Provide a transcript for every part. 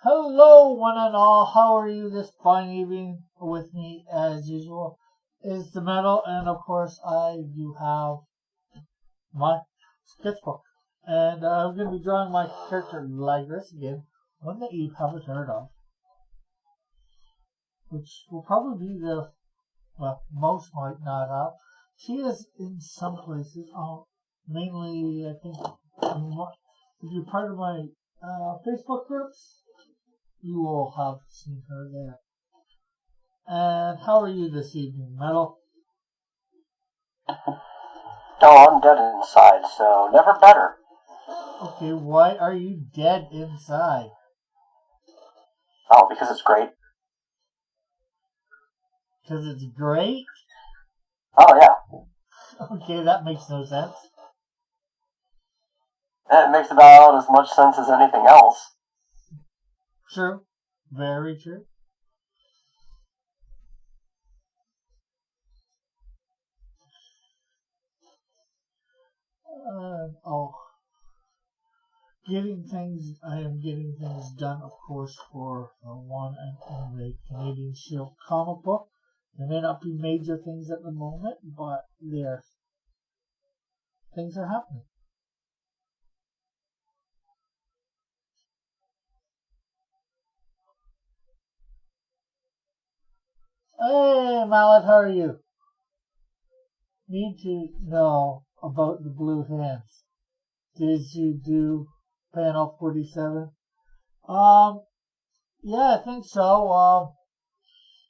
Hello, one and all. How are you this fine evening? With me, as usual, is the metal, and of course, I do have my sketchbook. And I'm going to be drawing my character Ligress again, one that you haven't heard of, which will probably be most might not have. She is in some places, mainly, I think, if you're part of my Facebook groups, you will have seen her there. And how are you this evening, Metal? Oh, I'm dead inside, so never better. Okay, why are you dead inside? Oh, because it's great. Because it's great? Oh, yeah. Okay, that makes no sense. It makes about as much sense as anything else. True. Very true. I am getting things done, of course, for one and only Canadian Shield comic book. There may not be major things at the moment, but things are happening. Hey, Mallet, how are you? Need to know about the blue hands. Did you do panel 47? Yeah, I think so.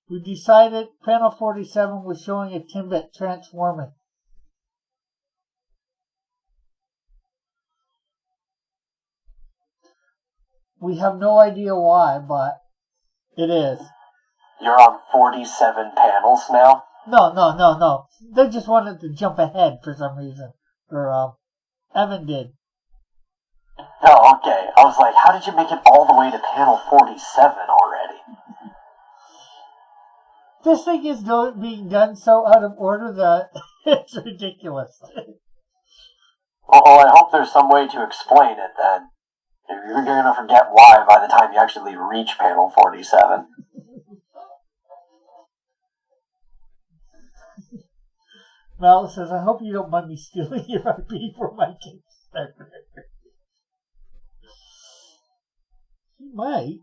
We decided panel 47 was showing a Timbit transforming. We have no idea why, but it is. You're on 47 panels now? No. They just wanted to jump ahead for some reason. Or, Evan did. Oh, okay. I was like, how did you make it all the way to panel 47 already? This thing is being done so out of order that it's ridiculous. Well, I hope there's some way to explain it then. You're going to forget why by the time you actually reach panel 47. Mal says, I hope you don't mind me stealing your IP for my Kickstarter. He might.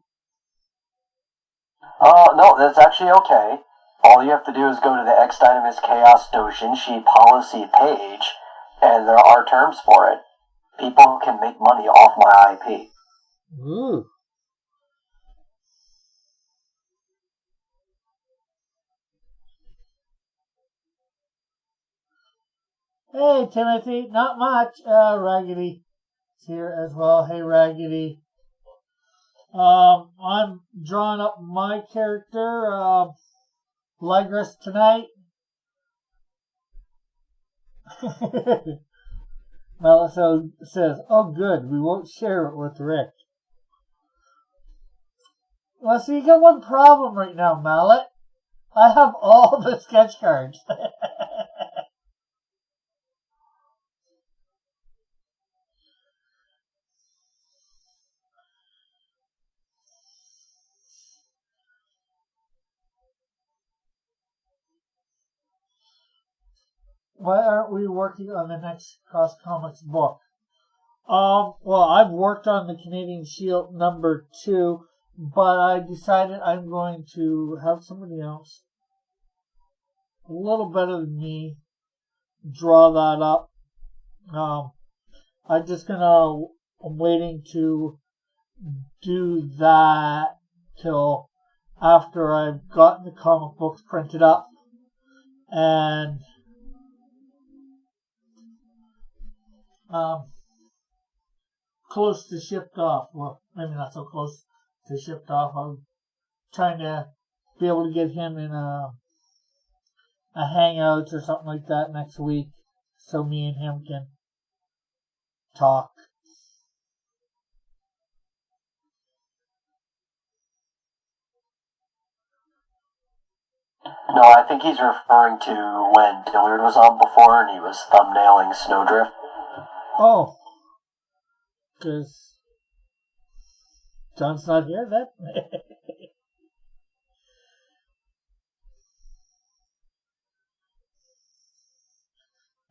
No, that's actually okay. All you have to do is go to the X Dynamis Chaos Dojinshi policy page, and there are terms for it. People can make money off my IP. Ooh. Hey, Timothy, not much. Raggedy is here as well. Hey, Raggedy. I'm drawing up my character, Ligress tonight. Melissa says, oh good, we won't share it with Rick. Well, so you got one problem right now, Mallet. I have all the sketch cards. Why aren't we working on the next Cross Comics book? Well, I've worked on the Canadian Shield number 2, but I decided I'm going to have somebody else, a little better than me, draw that up. I'm waiting to do that till after I've gotten the comic books printed up and close to shipped off. Well, maybe not so close to shipped off. I'm trying to be able to get him in a Hangouts or something like that next week, so me and him can talk. No, I think he's referring to when Dillard was on before and he was thumbnailing Snowdrift. Oh. Because John's not here then?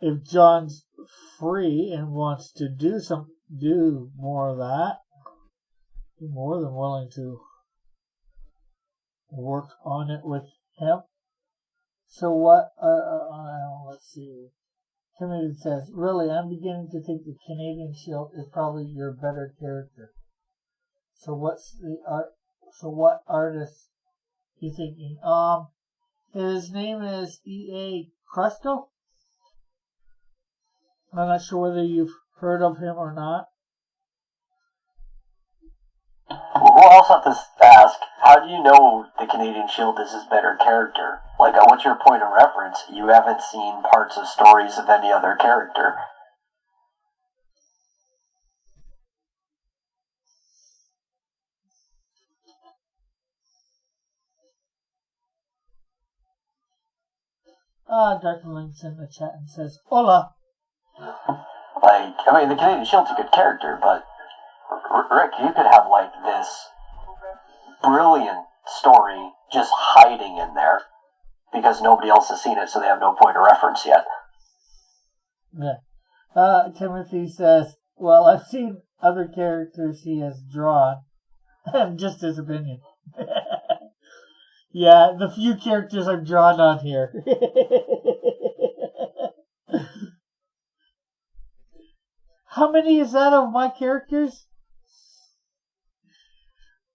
If John's free and wants to do more of that, I'm more than willing to work on it with him. So what? Let's see. Timothy says, "Really, I'm beginning to think the Canadian Shield is probably your better character. So what's the art? So what artist you thinking? His name is E.A. Crusto. I'm not sure whether you've heard of him or not." We'll also have to ask, how do you know the Canadian Shield is his better character? Like, what's your point of reference? You haven't seen parts of stories of any other character. Dr. Link's in the chat and says, "Hola." Like, I mean, the Canadian Shield's a good character, but Rick, you could have, like, this brilliant story just hiding in there because nobody else has seen it, so they have no point of reference yet. Yeah. Timothy says, "Well, I've seen other characters he has drawn." And just his opinion. Yeah, the few characters I've drawn on here. How many is that of my characters?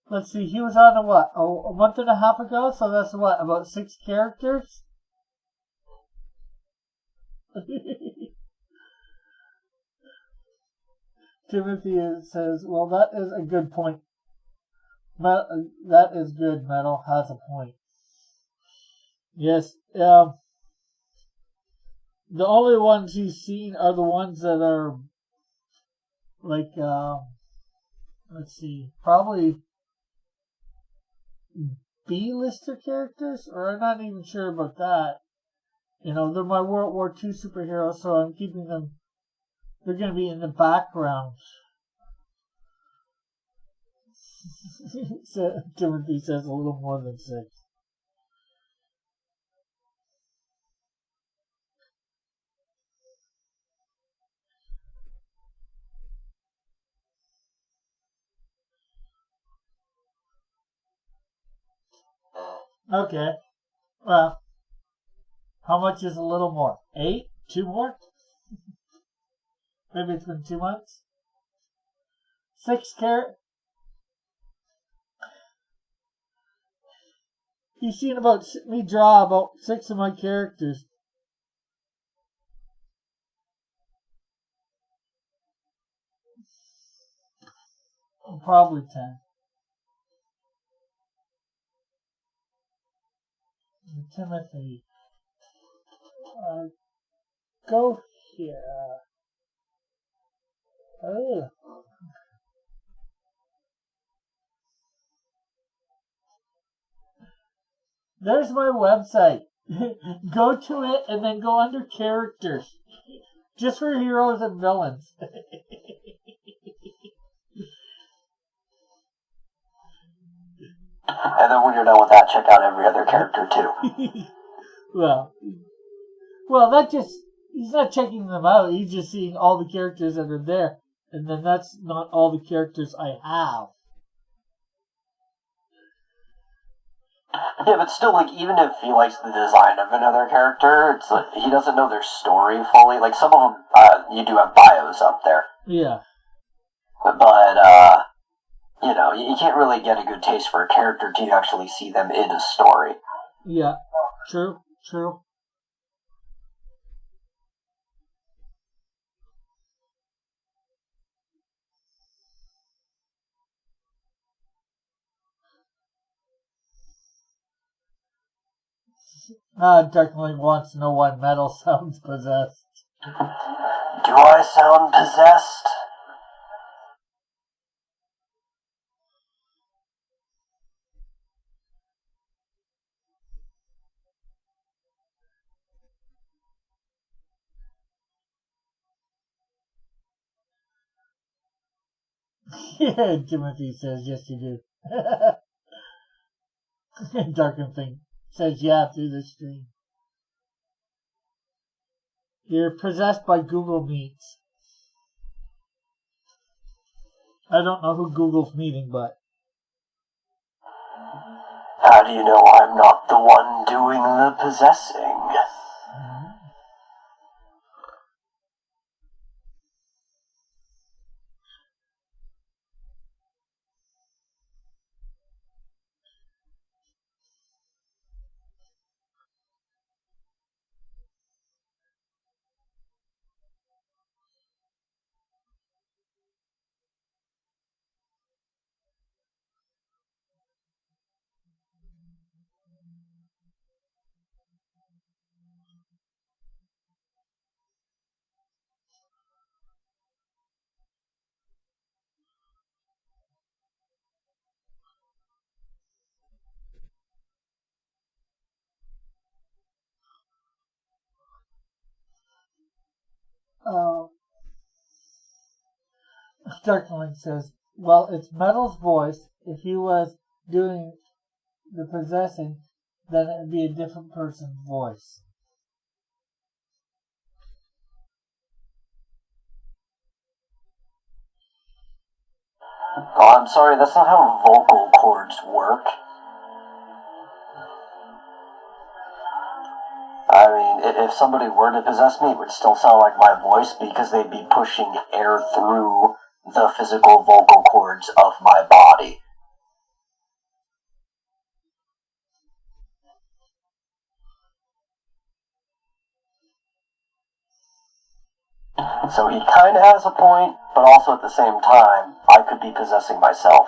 Let's see, he was on a month and a half ago, so that's about 6 characters? Timothy says, "Well, that is a good point. That is good, Metal has a point." Yes, the only ones he's seen are the ones that are, like, let's see, probably B-lister characters, or I'm not even sure about that. You know, they're my World War II superheroes, so I'm keeping them, they're going to be in the background. So, Timothy says a little more than 6. Okay. Well, how much is a little more? 8? 2 more? Maybe it's been 2 months? 6 characters? You've seen me draw about 6 of my characters. Probably 10. Timothy, go here. Oh. There's my website. Go to it and then go under characters. Just for heroes and villains. And then when you're done with that, check out every other character too. well, that just, he's not checking them out. He's just seeing all the characters that are there. And then that's not all the characters I have. Yeah, but still, like, even if he likes the design of another character, it's like, he doesn't know their story fully. Like, some of them, you do have bios up there. Yeah. But, you know, you can't really get a good taste for a character till you actually see them in a story. Yeah, true. Darkling wants to know why Metal sounds possessed. Do I sound possessed? Yeah, Timothy says, yes, you do. Darken Thing says, yeah, through the stream. You're possessed by Google Meets. I don't know who Google's meeting, but... How do you know I'm not the one doing the possessing? Darkling says, well, it's Metal's voice. If he was doing the possessing, then it would be a different person's voice. Oh, I'm sorry, that's not how vocal cords work. I mean, if somebody were to possess me, it would still sound like my voice because they'd be pushing air through the physical vocal cords of my body. So he kind of has a point, but also at the same time, I could be possessing myself.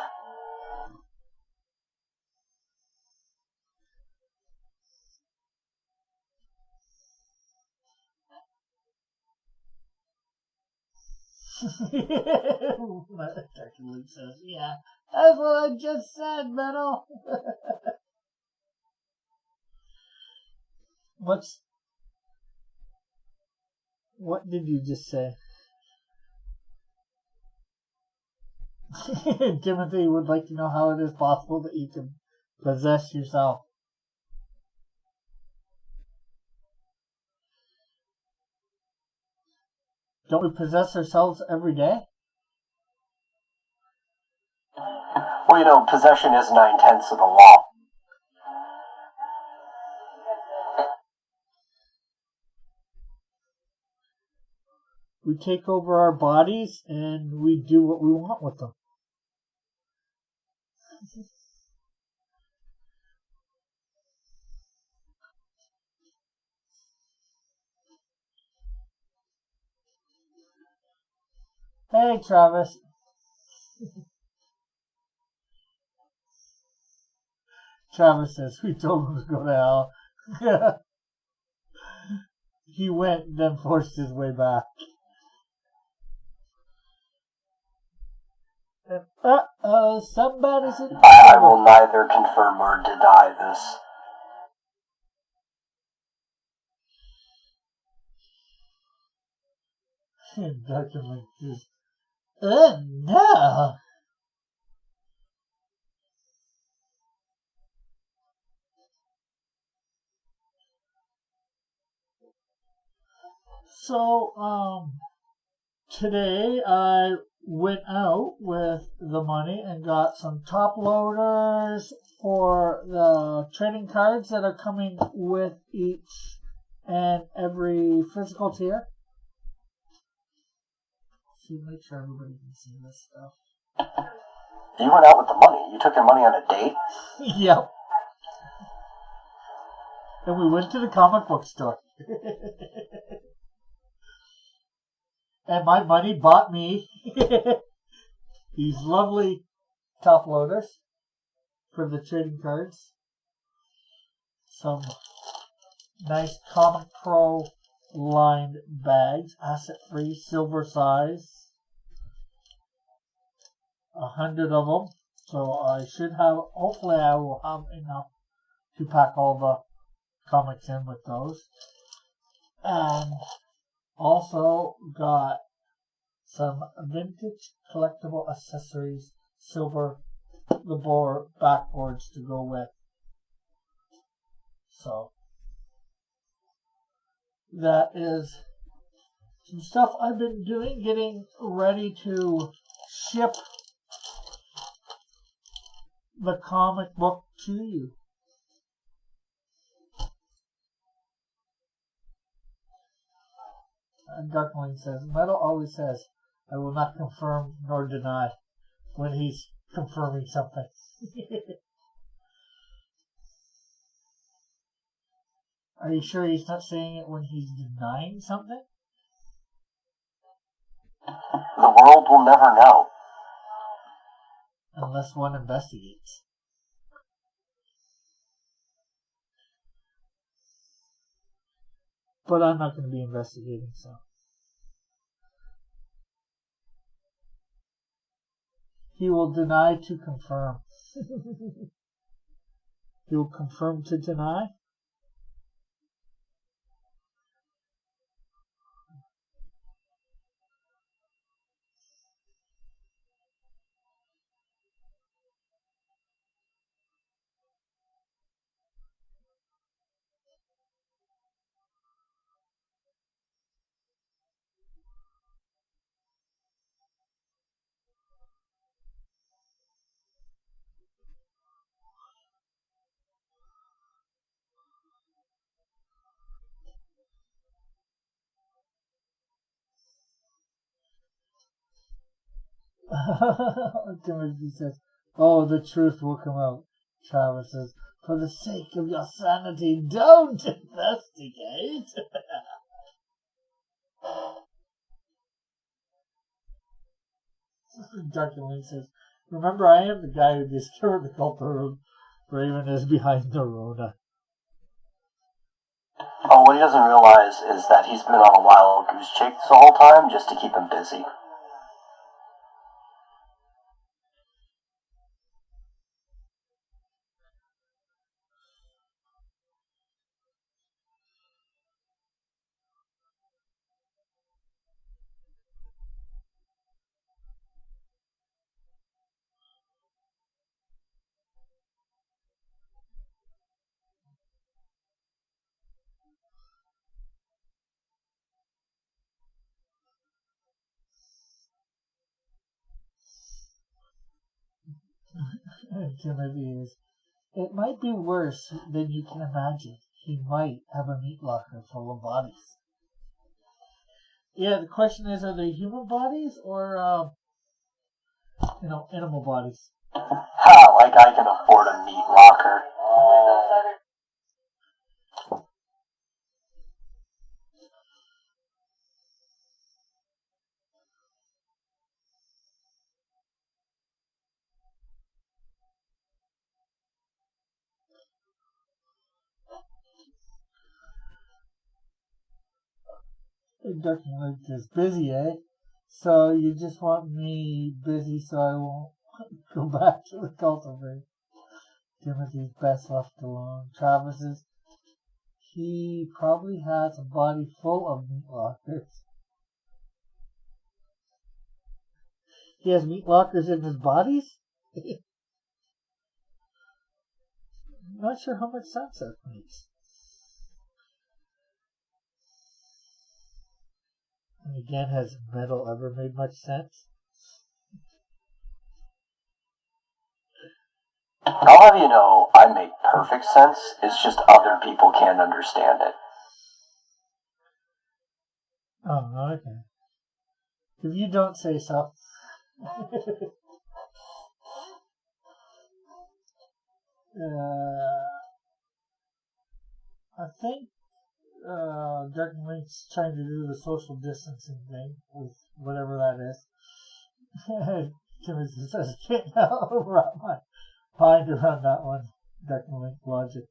Darkling says, yeah, that's what I just said, Metal. What did you just say? Timothy would like to know how it is possible that you can possess yourself. Don't we possess ourselves every day? Well, you know, possession is 9/10 of the law. We take over our bodies and we do what we want with them. Hey, Travis. Travis says, we told him to go to hell. He went, then forced his way back. Somebody's in trouble. I will neither confirm or deny this. Dr. Link says, no. So, today I went out with the money and got some top loaders for the trading cards that are coming with each and every physical tier. So make sure everybody can see this stuff. You went out with the money. You took your money on a date? Yep. And we went to the comic book store. And my money bought me these lovely top loaders for the trading cards. Some nice Comic Pro lined bags, asset free, silver size. 100 of them. So I should have, hopefully I will have enough to pack all the comics in with those. And also got some vintage collectible accessories, silver labor backboards to go with. So that is some stuff I've been doing, getting ready to ship the comic book to you. And Darkling says, Metal always says, I will not confirm nor deny when he's confirming something. Are you sure he's not saying it when he's denying something? The world will never know. Unless one investigates. But I'm not going to be investigating, so. He will deny to confirm. He will confirm to deny? Timothy says, oh, the truth will come out. Travis says, for the sake of your sanity, don't investigate. Darkling says, remember, I am the guy who discovered the culprit Raven is behind the Rona. Oh, what he doesn't realize is that he's been on a wild goose chase the whole time just to keep him busy. Timothy is, it might be worse than you can imagine. He might have a meat locker full of bodies. Yeah, the question is, are they human bodies or, animal bodies? Ha, like I can afford a meat locker. Darkling is busy, eh? So you just want me busy so I won't go back to the cultivator. Timothy's best left alone. Travis's, he probably has a body full of meat lockers. He has meat lockers in his bodies? I'm not sure how much sense that makes. And again, has metal ever made much sense? I'll have you know, I make perfect sense. It's just other people can't understand it. Oh, okay. If you don't say so. I think Darklink's trying to do the social distancing thing with whatever that is. Timothy says, can't wrap my mind around that one. Darklink logic.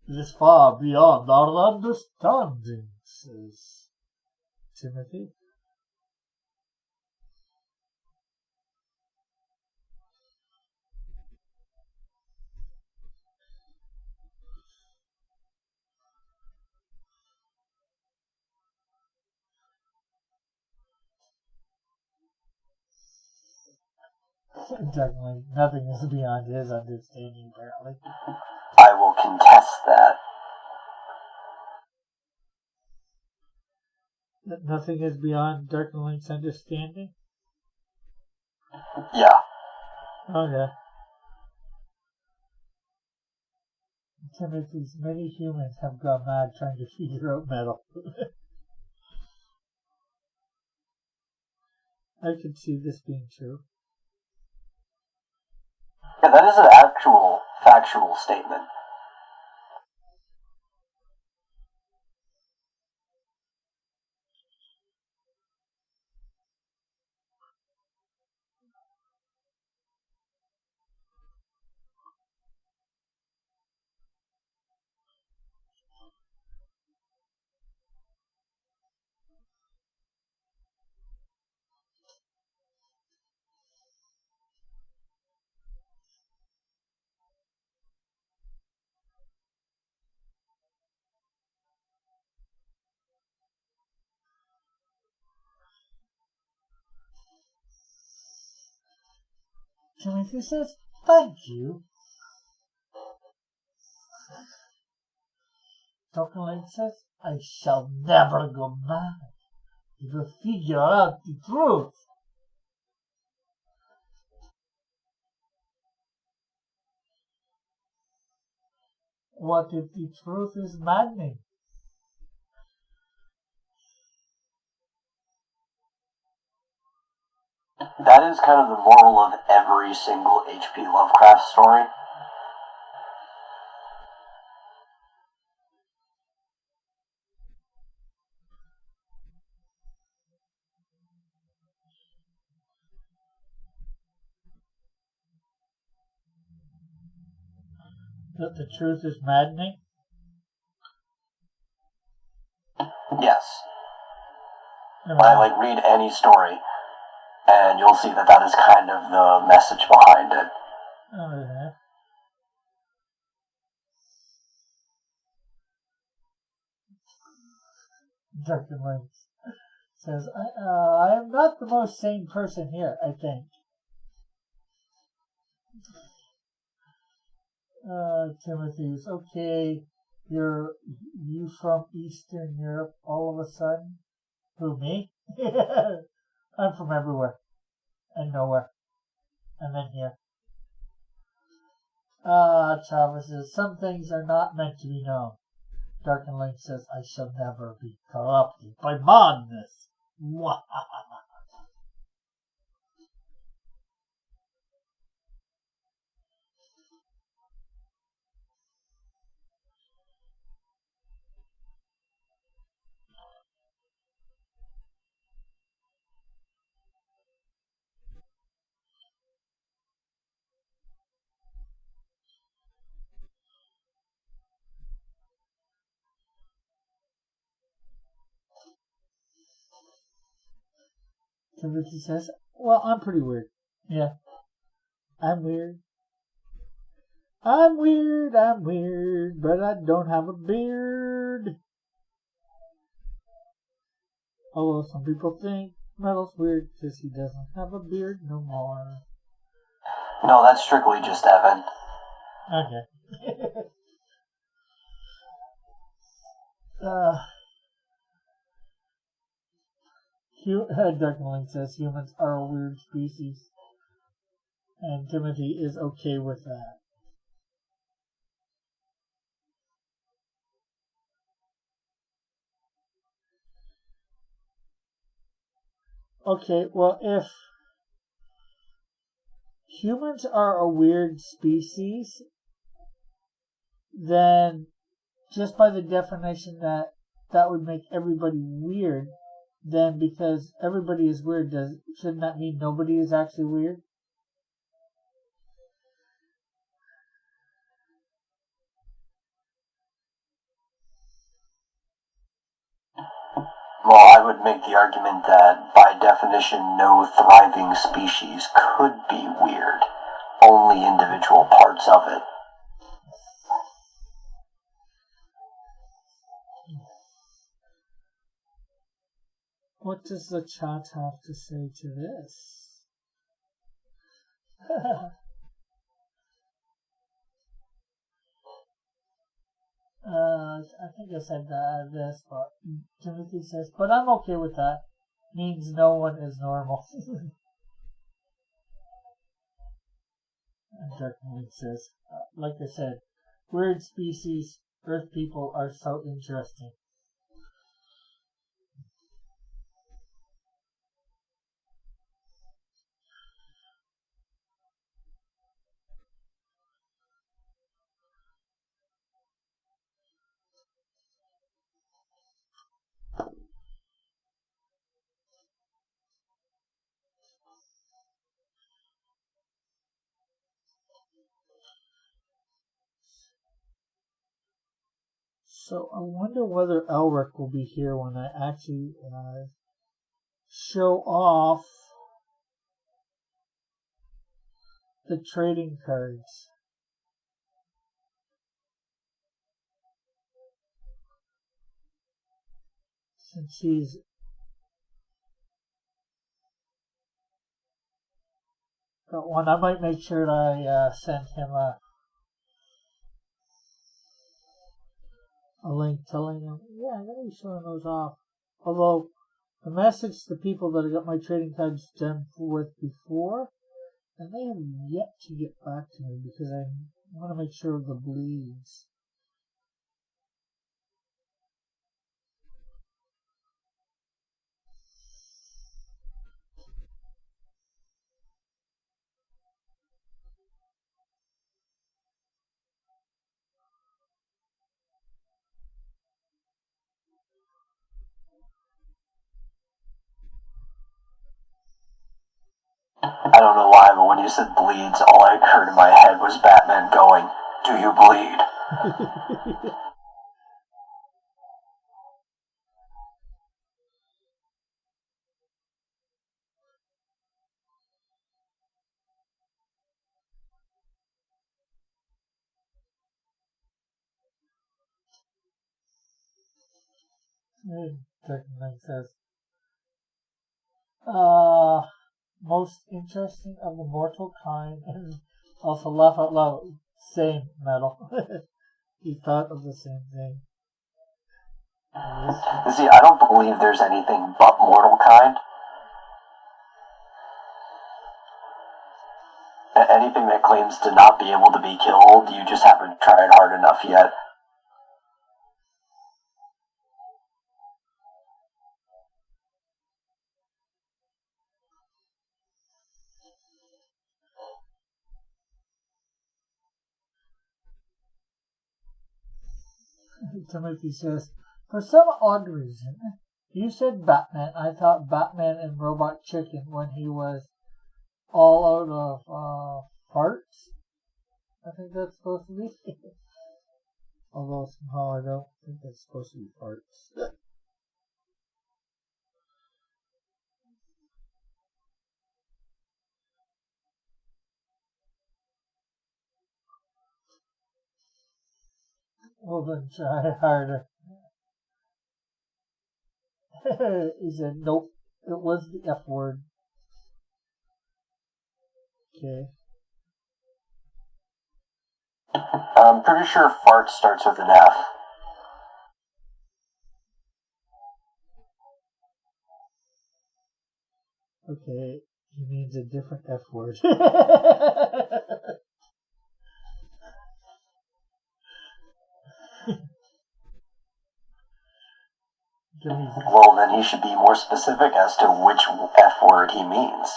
It is far beyond our understanding, says Timothy. Definitely, nothing is beyond his understanding, apparently. I will contest that. That nothing is beyond Darkenlink's understanding? Yeah. Okay. Timothy's many humans have gone mad trying to figure out metal. I could see this being true. Yeah, that is an actual factual statement. Timothy says, "Thank you." Darkenlink says, "I shall never go mad. You will figure out the truth." What if the truth is maddening? That is kind of the moral of every single H.P. Lovecraft story. That the truth is maddening? Yes. I read any story, and you'll see that is kind of the message behind it. Oh, yeah. Darkenlink says, I am not the most sane person here, I think. Timothy's, okay, you from Eastern Europe all of a sudden? Who, me? I'm from everywhere. And nowhere. And then here. Travis says, some things are not meant to be known. Darkenlink says, I shall never be corrupted by madness. Timothy says, well, I'm pretty weird. Yeah. I'm weird. I'm weird, but I don't have a beard. Although some people think Metal's weird because he doesn't have a beard no more. No, that's strictly just Evan. Okay. Darkenlink says humans are a weird species. And Timothy is okay with that. Okay, well, if humans are a weird species, then just by the definition that would make everybody weird, then because everybody is weird, shouldn't that mean nobody is actually weird? Well, I would make the argument that, by definition, no thriving species could be weird. Only individual parts of it. What does the chat have to say to this? I think I said this, but Timothy says, but I'm okay with that. Means no one is normal. And Darkwing says, like I said, weird species, Earth people are so interesting. So I wonder whether Elric will be here when I actually show off the trading cards. Since he's got one, I might make sure that I send him a link telling him, yeah, I'm going to be showing those off. Although, the message to people that I got my trading cards done with before, and they have yet to get back to me because I want to make sure of the bleeds. I don't know why, but when you said bleeds, all I heard in my head was Batman going, "Do you bleed?" Darkwing says, most interesting of the mortal kind, and also laugh out loud. Same metal. He thought of the same thing. See, I don't believe there's anything but mortal kind. Anything that claims to not be able to be killed, you just haven't tried hard enough yet. Timothy says, for some odd reason, you said Batman. I thought Batman and Robot Chicken when he was all out of farts. I think that's supposed to be. Although somehow I don't think it's supposed to be farts. Well then try harder. He said, nope, it was the F word. Okay. I'm pretty sure fart starts with an F. Okay, he means a different F word. Well, then he should be more specific as to which F word he means.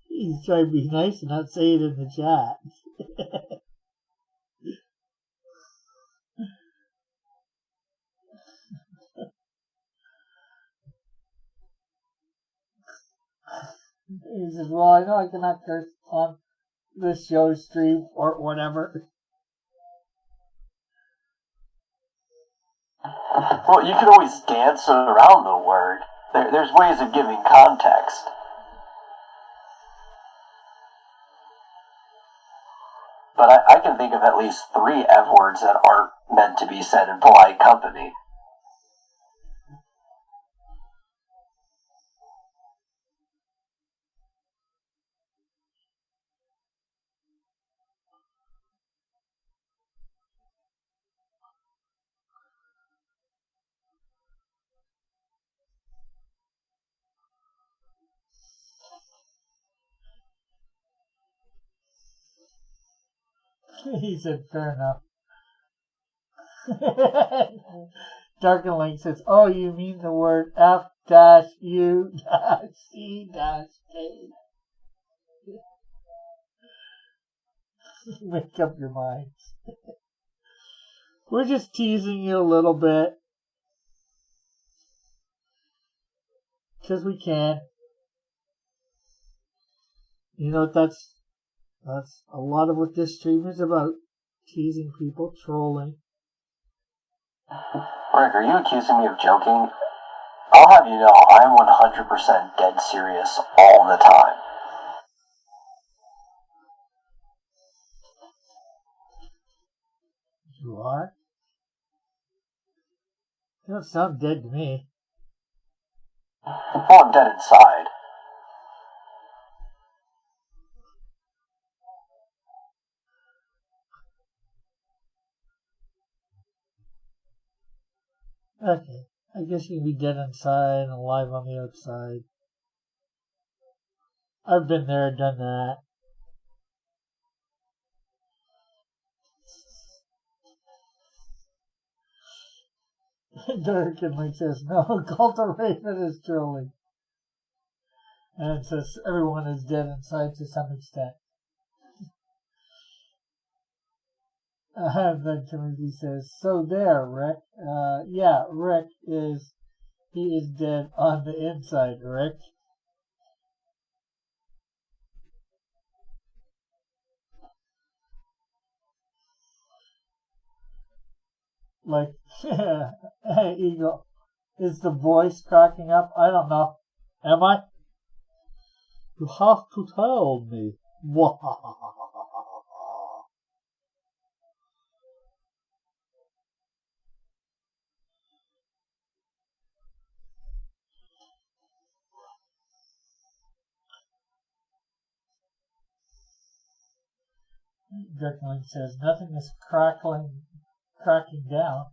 He's trying to be nice and not say it in the chat. He says, well, I know I cannot curse on this show stream or whatever. Well, you can always dance around the word. There's ways of giving context. But I can think of at least 3 F words that aren't meant to be said in polite company. He said, fair enough. Darken Link says, oh, you mean the word F-U-C-K. Make up your minds. We're just teasing you a little bit. Because we can. You know, that's a lot of what this stream is about. Teasing people, trolling. Rick, are you accusing me of joking? I'll have you know, I'm 100% dead serious all the time. You are? You don't sound dead to me. Well, I'm dead inside. Okay. I guess you can be dead inside and alive on the outside. I've been there, done that. Derek and Link says, no, Cult of Raven is trolling. And it says everyone is dead inside to some extent. And then Timothy says, so there, Rick. Yeah, Rick he is dead on the inside, Rick. Like, hey, Eagle, is the voice cracking up? I don't know. Am I? You have to tell me. Dirkling says nothing is cracking down.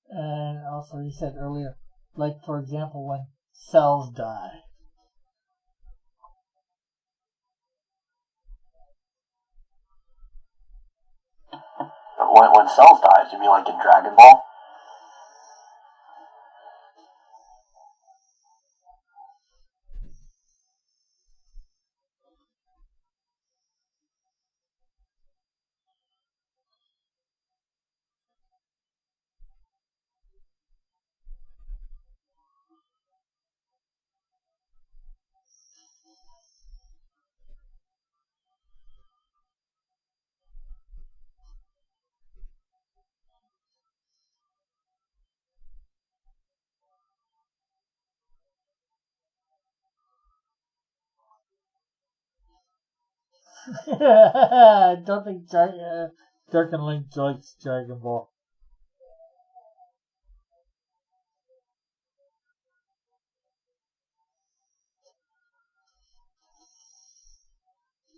And also he said earlier, like for example when cells die. When cells dies, you mean like in Dragon Ball? I don't think Dirk and Link likes Dragon Ball.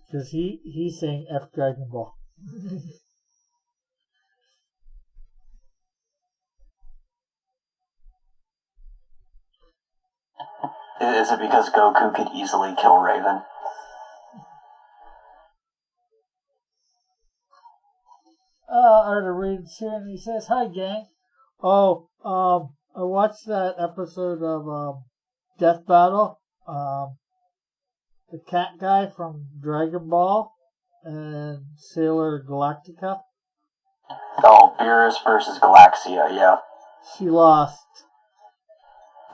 Because he's saying F Dragon Ball. Is it because Goku could easily kill Raven? Arthur reads here and he says, hi gang. Oh, I watched that episode of Death Battle. The cat guy from Dragon Ball and Sailor Galactica. Oh, Beerus versus Galaxia, yeah. She lost.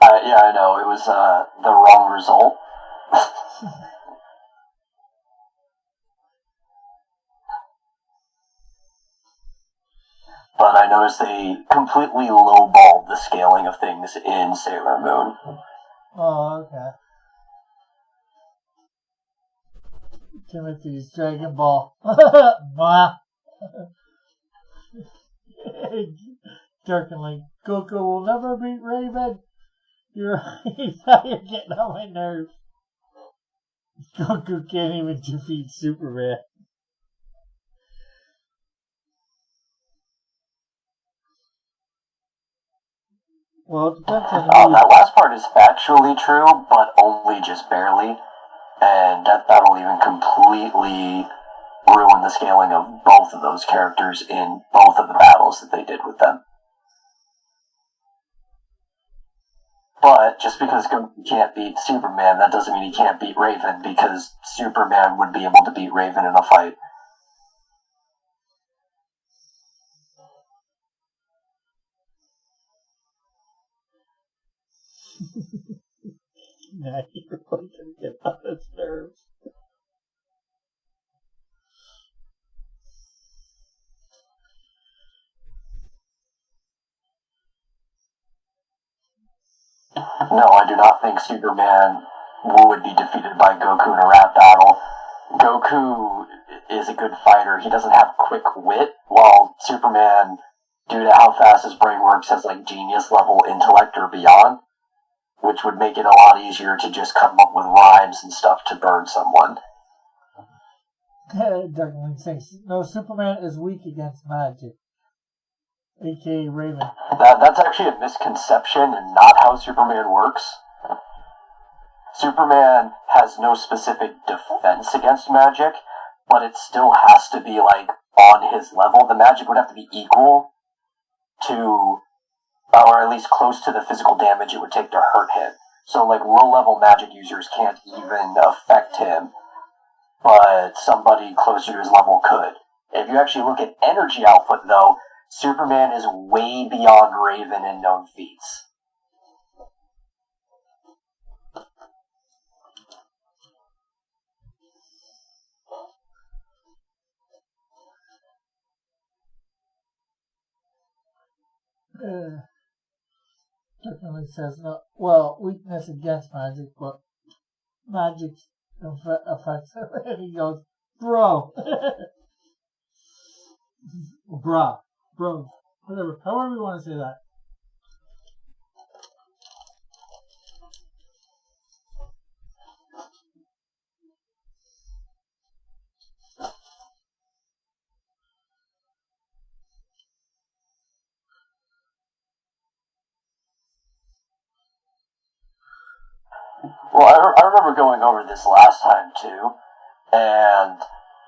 Yeah, I know. It was the wrong result. But I noticed they completely lowballed the scaling of things in Sailor Moon. Oh, okay. Timothy's Dragon Ball. Mwah. Dirk and Link. Goku will never beat Raven. You're getting on my nerves. Goku can't even defeat Superman. Well, it depends on who. That last part is factually true, but only just barely. And Death Battle even completely ruin the scaling of both of those characters in both of the battles that they did with them. But just because Goku can't beat Superman, that doesn't mean he can't beat Raven, because Superman would be able to beat Raven in a fight. Nah, you're really gonna get on his nerves. No, I do not think Superman would be defeated by Goku in a rap battle. Goku is a good fighter. He doesn't have quick wit, while Superman, due to how fast his brain works, has like genius level intellect or beyond, which would make it a lot easier to just come up with rhymes and stuff to burn someone. Darkwing thinks, no, Superman is weak against magic. A.K.A. Raven. That's actually a misconception and not how Superman works. Superman has no specific defense against magic, but it still has to be, like, on his level. The magic would have to be equal to, or at least close to the physical damage it would take to hurt him. So, like, low-level magic users can't even affect him, but somebody closer to his level could. If you actually look at energy output, though, Superman is way beyond Raven in known feats. Definitely says no. Well, weakness against magic, but magic affects him. And he goes, bro. Bruh. Bro. Whatever. However you want to say that. Well, I remember going over this last time, too, and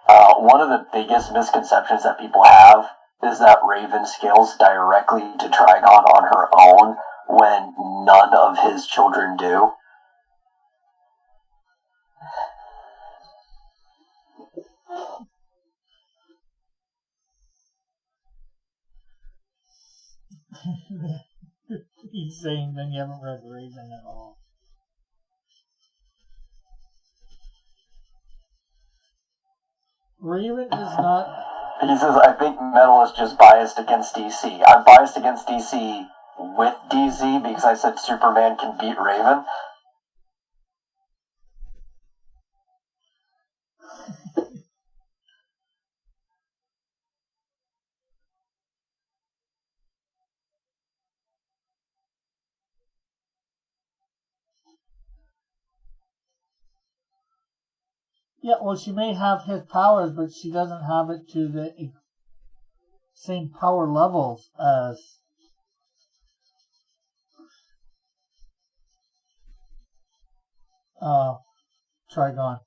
one of the biggest misconceptions that people have is that Raven scales directly to Trigon on her own when none of his children do. He's saying then you haven't read Raven at all. Raven is not... He says, I think Metal is just biased against DC. I'm biased against DC with DC because I said Superman can beat Raven. Yeah, well, she may have his powers, but she doesn't have it to the same power levels as Trigon.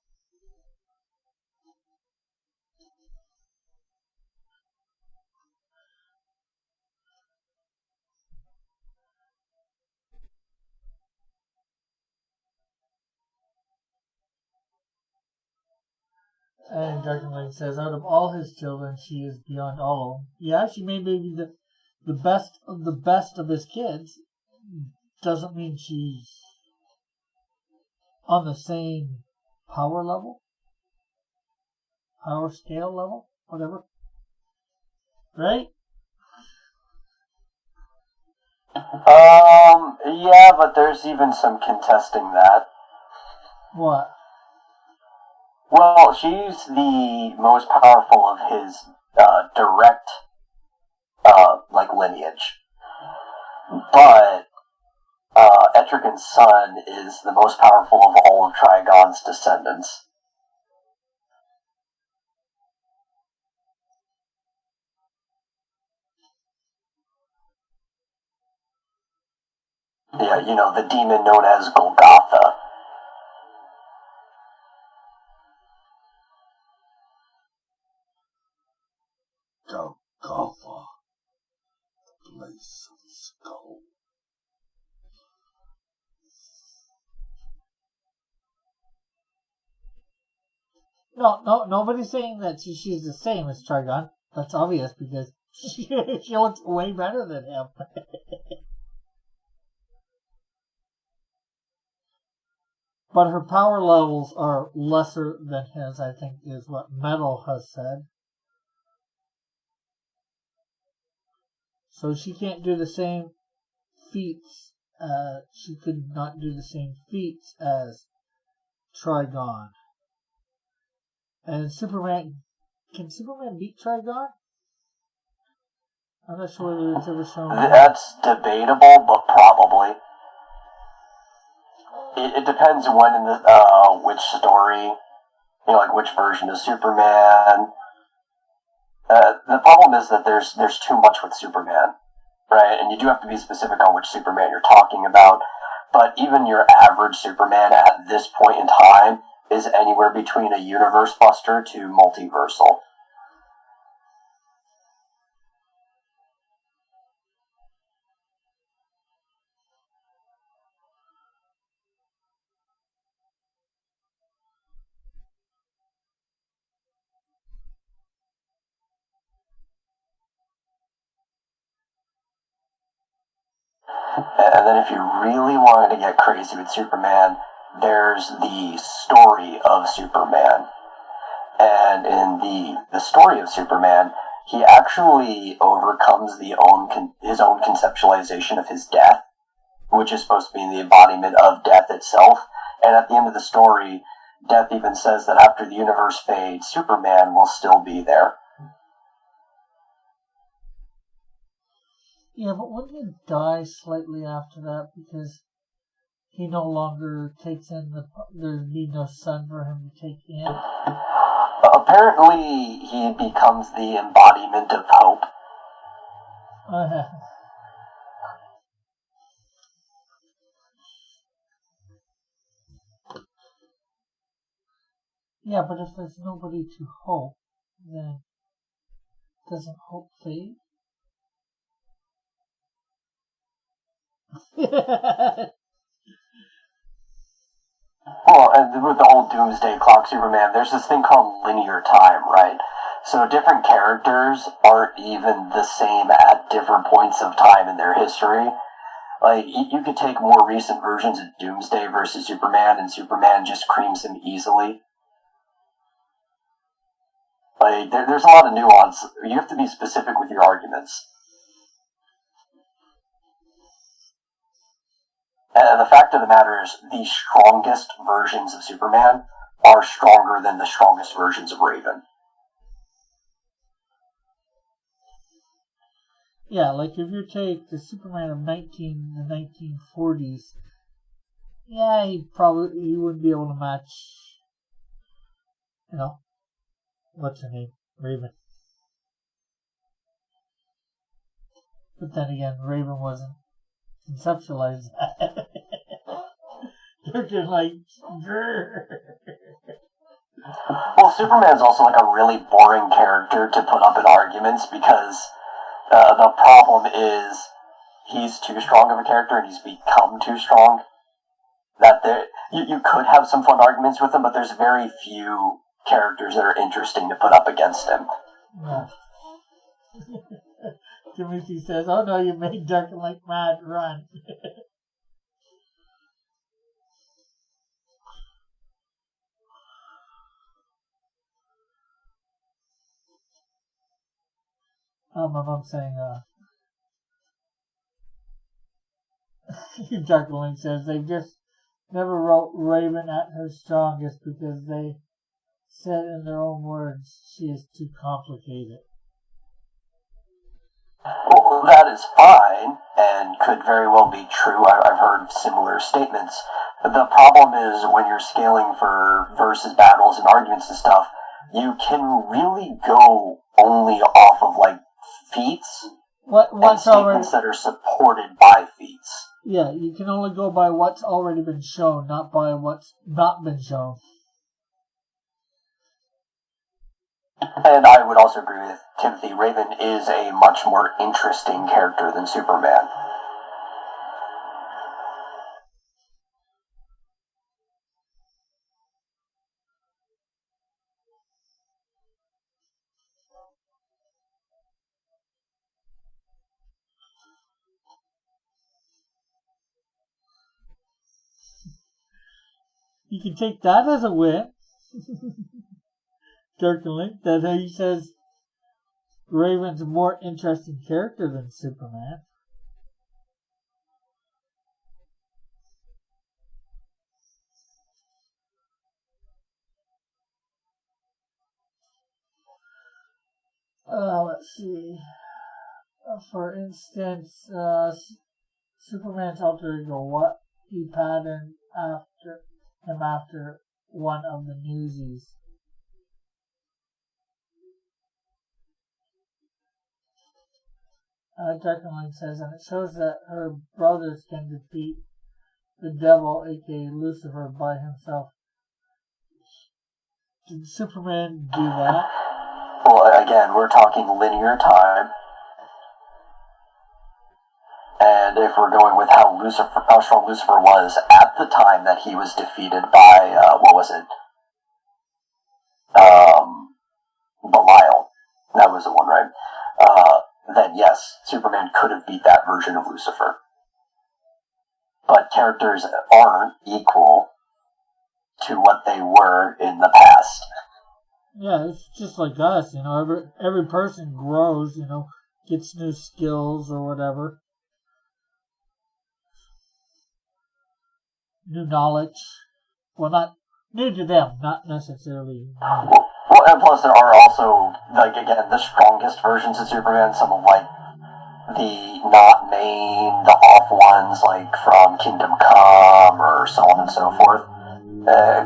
And Darkling says, out of all his children, she is beyond all of them. Yeah, she may be the best of his kids. Doesn't mean she's on the same power level, power scale level, whatever. Right? Yeah, but there's even some contesting that. What? Well, she's the most powerful of his direct, lineage. But Etrigan's son is the most powerful of all of Trigon's descendants. Yeah, the demon known as Golgotha. Golgotha, the place of skull. No, nobody's saying that she's the same as Trigon. That's obvious because she looks way better than him. But her power levels are lesser than his, I think, is what Metal has said. So she can't do the same feats. She could not do the same feats as Trigon. And Superman, can Superman beat Trigon? I'm not sure whether it's ever shown. That's debatable, but probably. It depends when in the which story, like which version of Superman. The problem is that there's too much with Superman, right? And you do have to be specific on which Superman you're talking about. But even your average Superman at this point in time is anywhere between a universe buster to multiversal. And then if you really wanted to get crazy with Superman, there's the story of Superman. And in the story of Superman, he actually overcomes his own conceptualization of his death, which is supposed to be the embodiment of death itself. And at the end of the story, Death even says that after the universe fades, Superman will still be there. Yeah, but wouldn't he die slightly after that because he no longer takes in there'd be no sun for him to take in? Apparently, he becomes the embodiment of hope. Yeah, but if there's nobody to hope, then doesn't hope fade? Well, and with the whole Doomsday Clock Superman, there's this thing called linear time, right? So different characters aren't even the same at different points of time in their history. Like, you could take more recent versions of Doomsday versus Superman, and Superman just creams him easily. Like, there's a lot of nuance. You have to be specific with your arguments. And the fact of the matter is, the strongest versions of Superman are stronger than the strongest versions of Raven. Yeah, like if you take the Superman of the 1940s, yeah, he wouldn't be able to match, what's her name? Raven. But then again, Raven wasn't conceptualized that. They're just like, grrr. Well, Superman's also like a really boring character to put up in arguments because the problem is he's too strong of a character and he's become too strong. That you could have some fun arguments with him, but there's very few characters that are interesting to put up against him. Yeah. Timothy says, "Oh no, you made Duncan like mad run." My mom's saying, Duncan says they just never wrote Raven at her strongest because they said in their own words she is too complicated. Well, that is fine, and could very well be true. I've heard similar statements. The problem is when you're scaling for versus battles and arguments and stuff, you can really go only off of, like, feats and statements that are supported by feats. Yeah, you can only go by what's already been shown, not by what's not been shown. And I would also agree with Timothy. Raven is a much more interesting character than Superman. You can take that as a win. Certainly. That he says Raven's a more interesting character than Superman. Let's see. For instance, Superman's alter ego, what he patterned after one of the Newsies. Darkenling says, and it shows that her brothers can defeat the devil, aka Lucifer, by himself. Did Superman do that? Well, again, we're talking linear time. And if we're going with how strong Lucifer was at the time that he was defeated by, Belial. That was the one, right? Then yes, Superman could have beat that version of Lucifer. But characters aren't equal to what they were in the past. Yeah, it's just like us, every person grows, gets new skills or whatever. New knowledge. Well, not new to them, not necessarily new. Well, and plus there are also, again, the strongest versions of Superman, some of, the not named, the off ones, from Kingdom Come, or so on and so forth,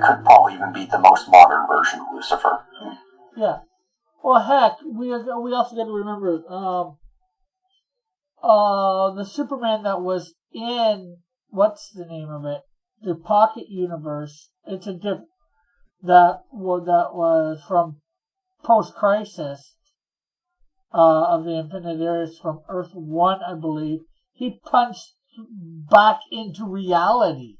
could probably even beat the most modern version of Lucifer. Yeah. Well, heck, we also got to remember, the Superman that was in, what's the name of it? The Pocket Universe. It's a different, that was from post-crisis, of the Infinite Earths from Earth 1, I believe. He punched back into reality.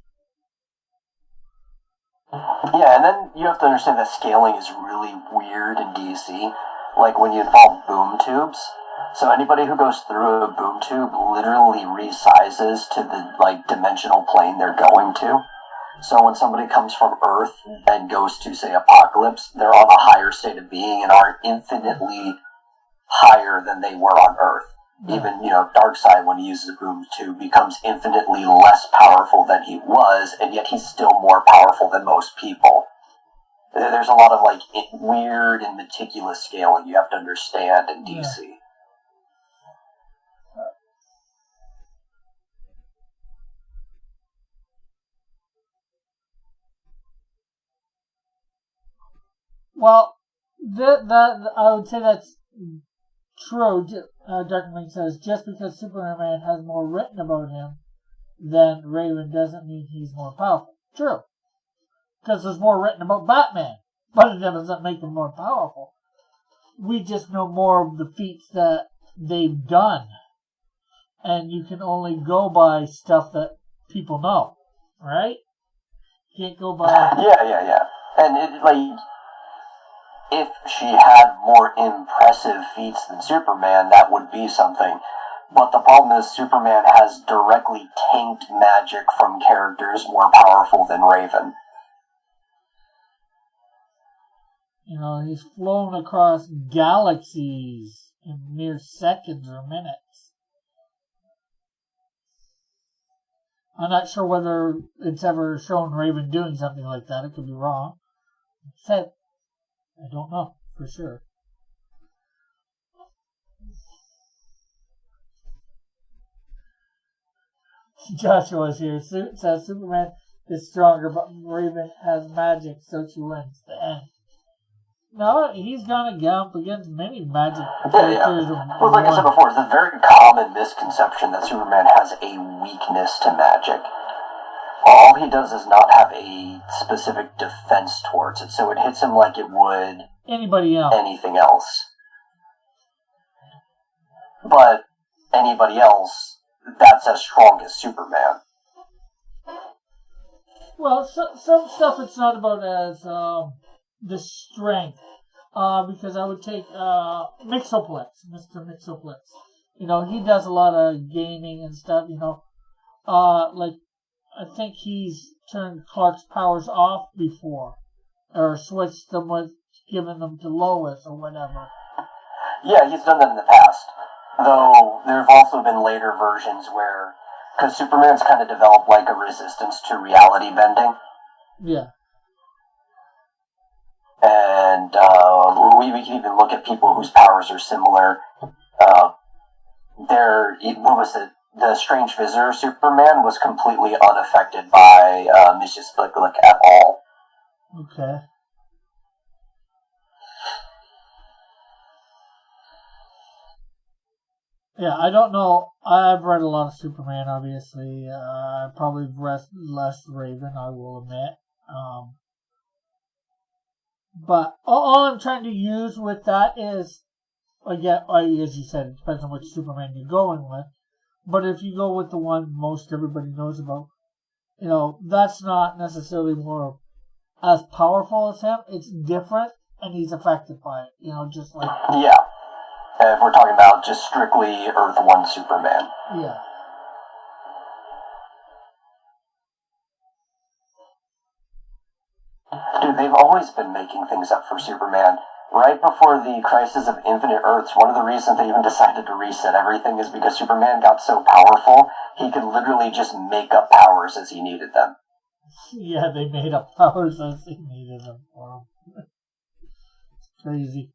Yeah, and then you have to understand that scaling is really weird in DC. When you involve boom tubes. So anybody who goes through a boom tube literally resizes to the, dimensional plane they're going to. So when somebody comes from Earth and goes to, say, Apocalypse, they're on a higher state of being and are infinitely higher than they were on Earth. Even, Darkseid, when he uses a boom tube, becomes infinitely less powerful than he was, and yet he's still more powerful than most people. There's a lot of, weird and meticulous scaling you have to understand in DC. Yeah. Well, that I would say that's true. Darkling says, just because Superman has more written about him than Raven doesn't mean he's more powerful. True. Because there's more written about Batman. But it doesn't make him more powerful. We just know more of the feats that they've done. And you can only go by stuff that people know. Right? You can't go by... Yeah. And if she had more impressive feats than Superman, that would be something. But the problem is Superman has directly tanked magic from characters more powerful than Raven. He's flown across galaxies in mere seconds or minutes. I'm not sure whether it's ever shown Raven doing something like that. It could be wrong. Except, I don't know for sure. Joshua's here. Says Superman is stronger, but Raven has magic, so she wins the end. No, he's gonna go up against many magic characters. Yeah. Well, like I said before, it's a very common misconception that Superman has a weakness to magic. All he does is not have a specific defense towards it, so it hits him like it would anybody else. anything else. But anybody else, that's as strong as Superman. Well, some stuff it's not about as the strength, because I would take Mixoplex, Mr. Mixoplex. You know, he does a lot of gaming and stuff. You know, like I think he's turned Clark's powers off before, or switched them with giving them to Lois or whatever. Yeah, he's done that in the past. Though there have also been later versions where, because Superman's kind of developed like a resistance to reality bending. Yeah. And we can even look at people whose powers are similar. What was it? The Strange Visitor Superman was completely unaffected by Mrs. Flicklick at all. Okay. Yeah, I don't know. I've read a lot of Superman, obviously. Probably less Raven, I will admit. But all I'm trying to use with that is, again, as you said, it depends on which Superman you're going with. But if you go with the one most everybody knows about, you know, that's not necessarily more as powerful as him. It's different, and he's affected by it. You know, just like... Yeah. If we're talking about just strictly Earth 1 Superman. Yeah. Dude, they've always been making things up for Superman. Right before the Crisis of Infinite Earths, one of the reasons they even decided to reset everything is because Superman got so powerful, he could literally just make up powers as he needed them. Yeah, they made up powers as he needed them for him. It's crazy.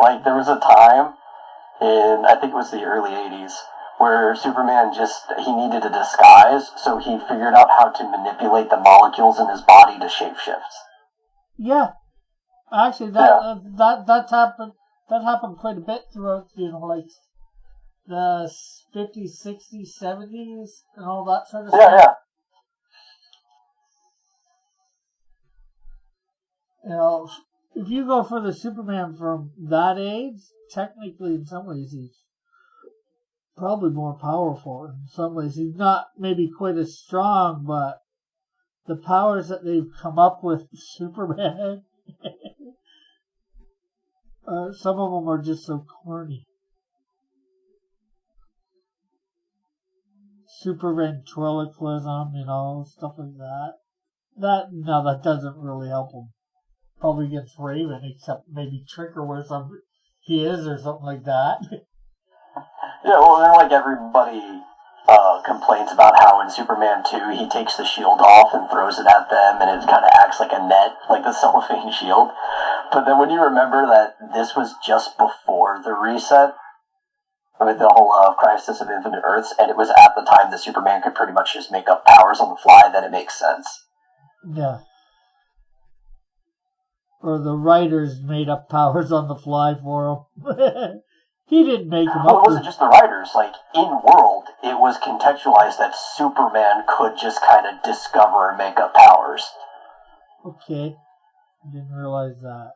Like, there was a time in, I think it was the early 80s, where Superman he needed a disguise, so he figured out how to manipulate the molecules in his body to shapeshift. Yeah. Actually, that's happened. That happened quite a bit throughout, you know, like the 50s, 60s, 70s, and all that sort of stuff. Yeah. You know, if you go for the Superman from that age, technically, in some ways, he's probably more powerful. In some ways, he's not maybe quite as strong, but the powers that they've come up with Superman, some of them are just so corny. Super ventriloquism, you know, stuff like that. That doesn't really help him. Probably against Raven, except maybe Trigger where he is or something like that. Yeah, well, then, like, everybody complains about how in Superman 2 he takes the shield off and throws it at them and it kind of acts like a net, like the cellophane shield. But then when you remember that this was just before the reset, with the whole Crisis of Infinite Earths, and it was at the time that Superman could pretty much just make up powers on the fly, then it makes sense. Yeah. Or the writers made up powers on the fly for him. He didn't make them up. Well, it wasn't just the writers. Like, in world, it was contextualized that Superman could just kind of discover and make up powers. Okay. I didn't realize that.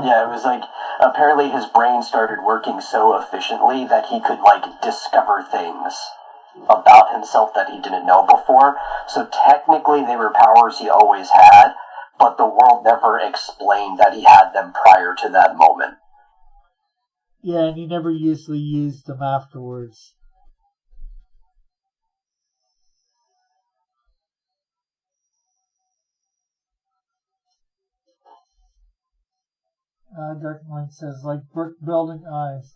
Yeah, it was like, apparently his brain started working so efficiently that he could, like, discover things about himself that he didn't know before. So technically they were powers he always had, but the world never explained that he had them prior to that moment. Yeah, and he never usually used them afterwards. Dark Mind says, like brick building eyes.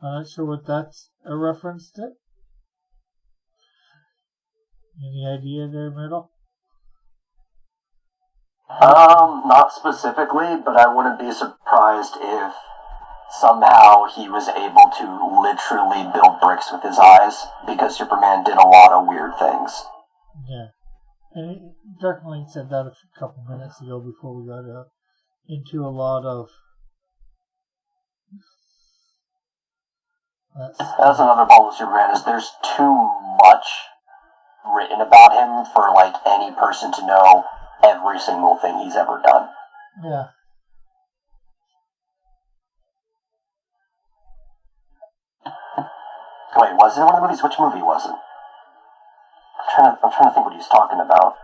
I'm not sure what that's a reference to. Any idea there, Myrtle? Not specifically, but I wouldn't be surprised if somehow he was able to literally build bricks with his eyes, because Superman did a lot of weird things. Yeah. And Dark Link said that a couple minutes ago before we got into a lot of That's another problem with Superman is there's too much written about him for like any person to know every single thing he's ever done. Yeah. Wait, was it one of the movies? Which movie was it? I'm trying to think what he's talking about.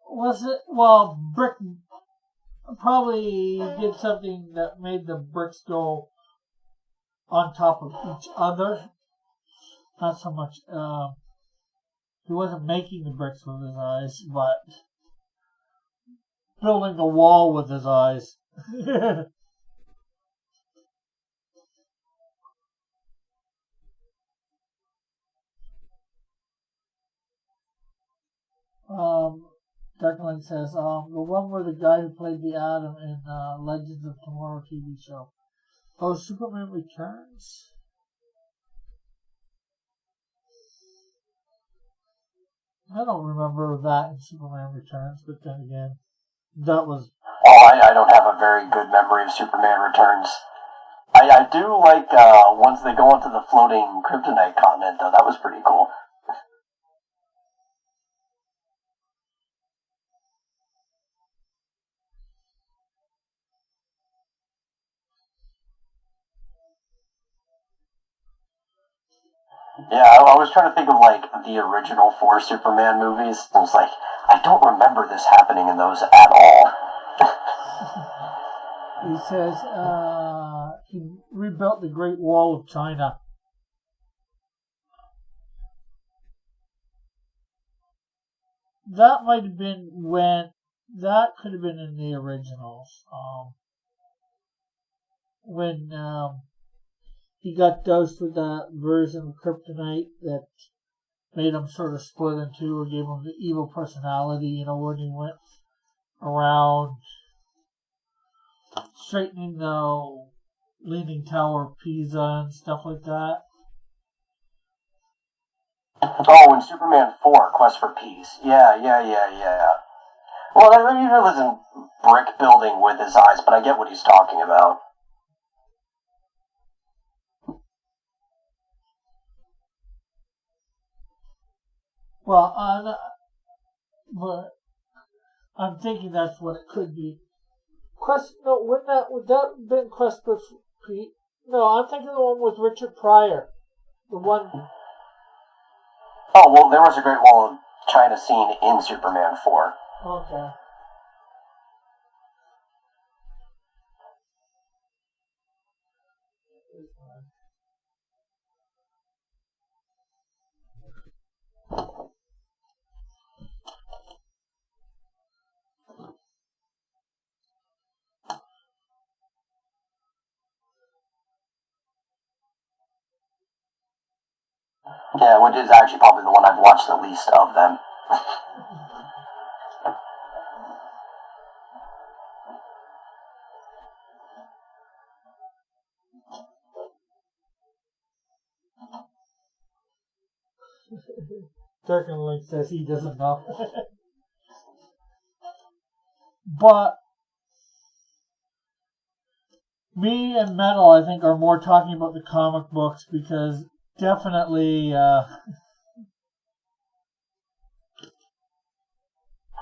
Was it? Well, Brick probably did something that made the bricks go on top of each other. Not so much. He wasn't making the bricks with his eyes, but building a wall with his eyes. Darkline says, the one where the guy who played the Atom in Legends of Tomorrow TV show. Oh, Superman Returns? I don't remember that in Superman Returns, but then again, that was... Oh, I don't have a very good memory of Superman Returns. I do like once they go onto the floating kryptonite continent, though. That was pretty cool. Yeah, I was trying to think of like the original 4 Superman movies. I was like, I don't remember this happening in those at all. He says he rebuilt the Great Wall of China. That might have been that could have been in the originals. When he got dosed with that version of kryptonite that made him sort of split in two or gave him the evil personality, when he went around straightening the Leaning Tower of Pisa and stuff like that. Oh, in Superman 4, Quest for Peace. Yeah. Well, I mean, he lives in brick building with his eyes, but I get what he's talking about. Well, but I'm thinking that's what it could be. Would that have been Quest for Pete? No, I'm thinking the one with Richard Pryor. The one. Oh, well, there was a Great Wall of China scene in Superman 4. Okay. Yeah, which is actually probably the one I've watched the least of them. Link says he doesn't know. But me and Metal, I think, are more talking about the comic books because definitely. Well,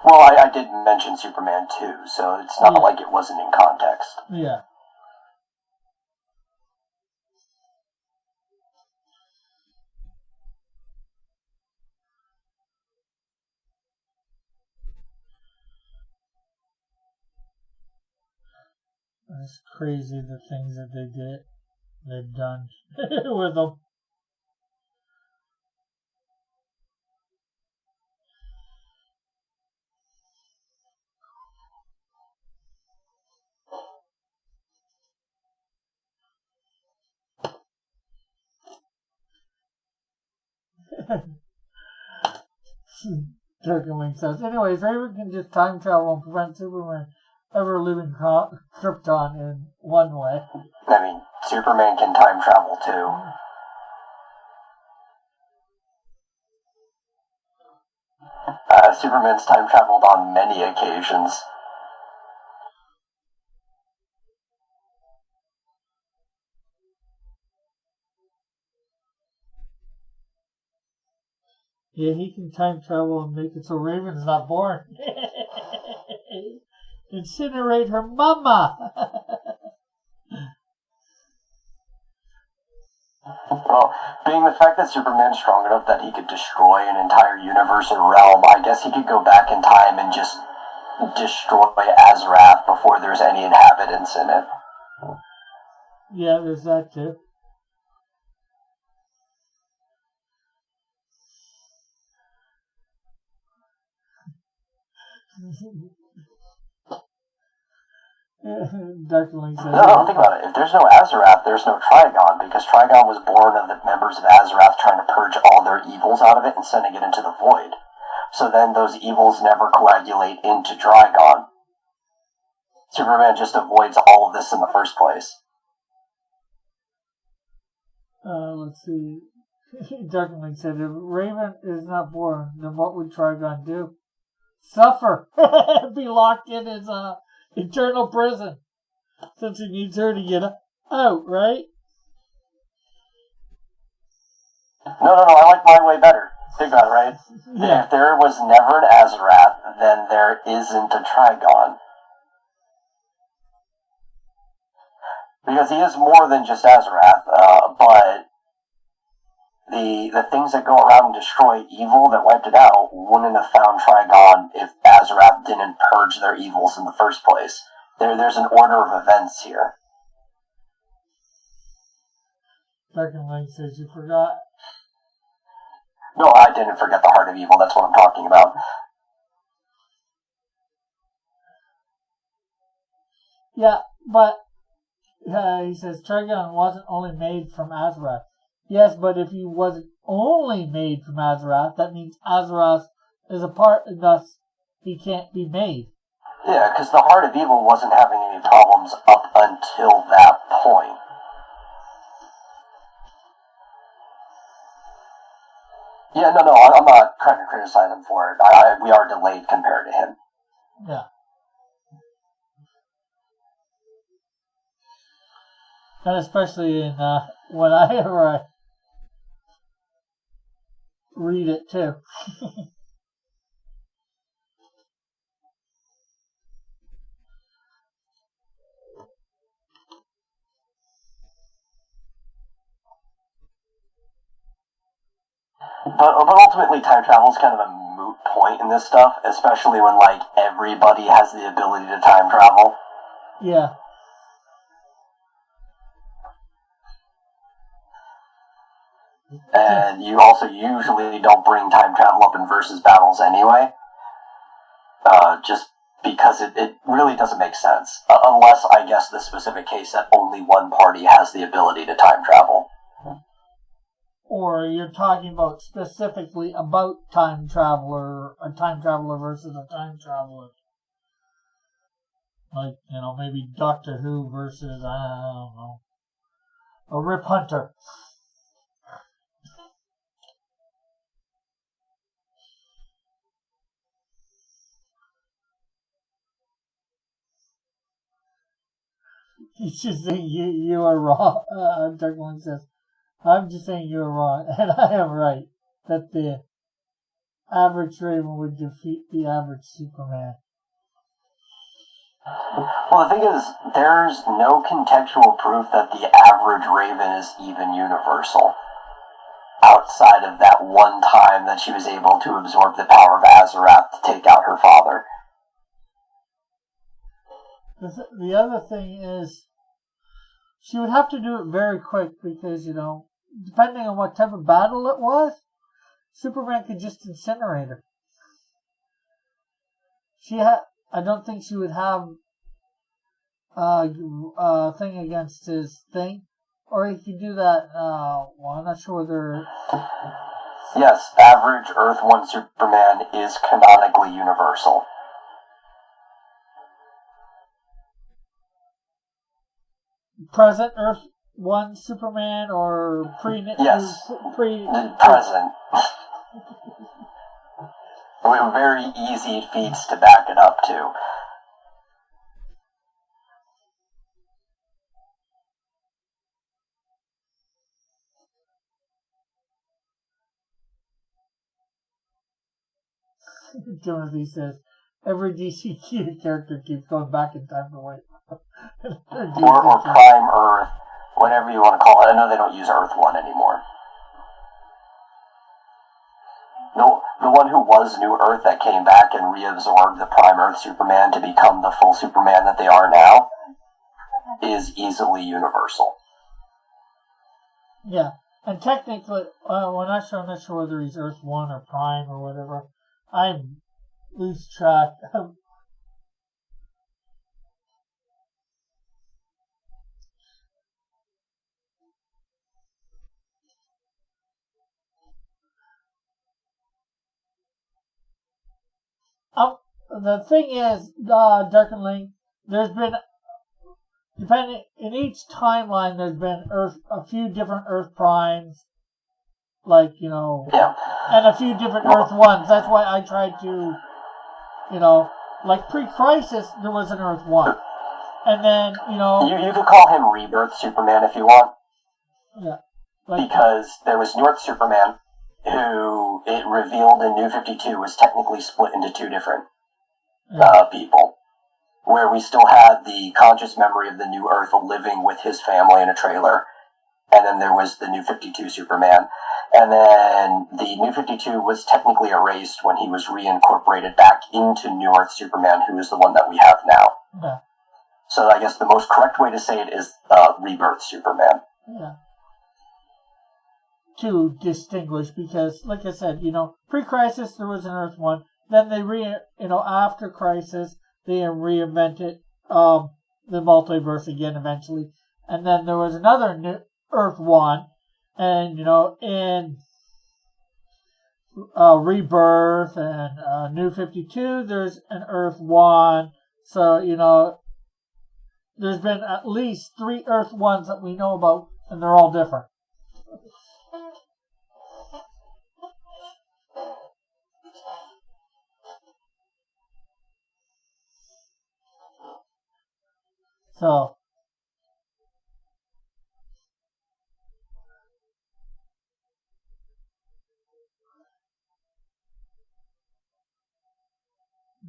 I did mention Superman 2, so it's not like it wasn't in context. Yeah. It's crazy the things that they've done with them. Turkling says. Anyways, Raven can just time travel and prevent Superman ever leaving Krypton in one way. I mean, Superman can time travel too. Superman's time traveled on many occasions. Yeah, he can time travel and make it so Raven's not born. Incinerate her mama! Well, being the fact that Superman's strong enough that he could destroy an entire universe or realm, I guess he could go back in time and just destroy Azarath before there's any inhabitants in it. Yeah, there's that too. Darkling says. No, think about it. If there's no Azarath, there's no Trigon, because Trigon was born of the members of Azarath trying to purge all their evils out of it and sending it into the void. So then those evils never coagulate into Trigon. Superman just avoids all of this in the first place. Let's see. Darkling said, if Raven is not born, then what would Trigon do? Suffer! Be locked in his eternal prison. Since he needs her to get out, right? No, I like my way better. Think about it, right? Yeah. If there was never an Azarath, then there isn't a Trigon. Because he is more than just Azarath, but the things that go around and destroy evil that wiped it out wouldn't have found Trigon if Azarath didn't purge their evils in the first place. There's an order of events here. Darkling says, you forgot. No, I didn't forget the heart of evil. That's what I'm talking about. Yeah, but he says Trigon wasn't only made from Azarath. Yes, but if he wasn't only made from Azarath, that means Azarath is a part, and thus he can't be made. Yeah, because the heart of evil wasn't having any problems up until that point. Yeah, no, I'm not trying to criticize him for it. We are delayed compared to him. Yeah. And especially in whenever I read it too. But ultimately, time travel is kind of a moot point in this stuff, especially when, like, everybody has the ability to time travel. Yeah. And you also usually don't bring time travel up in versus battles anyway. Just because it really doesn't make sense. Unless, I guess, the specific case that only one party has the ability to time travel. Or you're talking about specifically about a time traveler versus a time traveler. Like, maybe Doctor Who versus, I don't know, a Rip Hunter. He's just saying you are wrong. Darkling says, I'm just saying you're wrong, and I am right, that the average Raven would defeat the average Superman. Well, the thing is, there's no contextual proof that the average Raven is even universal. Outside of that one time that she was able to absorb the power of Azarath to take out her father. The other thing is, she would have to do it very quick because, depending on what type of battle it was, Superman could just incinerate her. I don't think she would have a thing against his thing. Or he could do that, I'm not sure whether Yes, average Earth 1 Superman is canonically universal. Present Earth 1 Superman or Yes, present. With very easy feats to back it up to. Timothy says, every DC character keeps going back in time to wait. or Prime Earth, whatever you want to call it. I know they don't use Earth 1 anymore. The one who was New Earth that came back and reabsorbed the Prime Earth Superman to become the full Superman that they are now is easily universal. Yeah, and technically, we're not sure whether he's Earth 1 or Prime or whatever. I lose track of. The thing is, Dark and Link, there's been, depending, in each timeline, there's been a few different Earth Primes, like, and a few different Earth 1s. That's why I tried to, like pre-Crisis, there was an Earth 1. And then, You could call him Rebirth Superman if you want. Yeah. Because there was North Superman, who it revealed in New 52 was technically split into two different people. Where we still had the conscious memory of the New Earth living with his family in a trailer. And then there was the New 52 Superman. And then the New 52 was technically erased when he was reincorporated back into New Earth Superman, who is the one that we have now. Yeah. So I guess the most correct way to say it is Rebirth Superman. Yeah. To distinguish, because, like I said, pre-Crisis there was an Earth 1. Then they after Crisis they reinvented the multiverse again eventually, and then there was another new Earth 1, and in Rebirth and New 52 there's an Earth 1. So there's been at least 3 Earth 1s that we know about, and they're all different. So,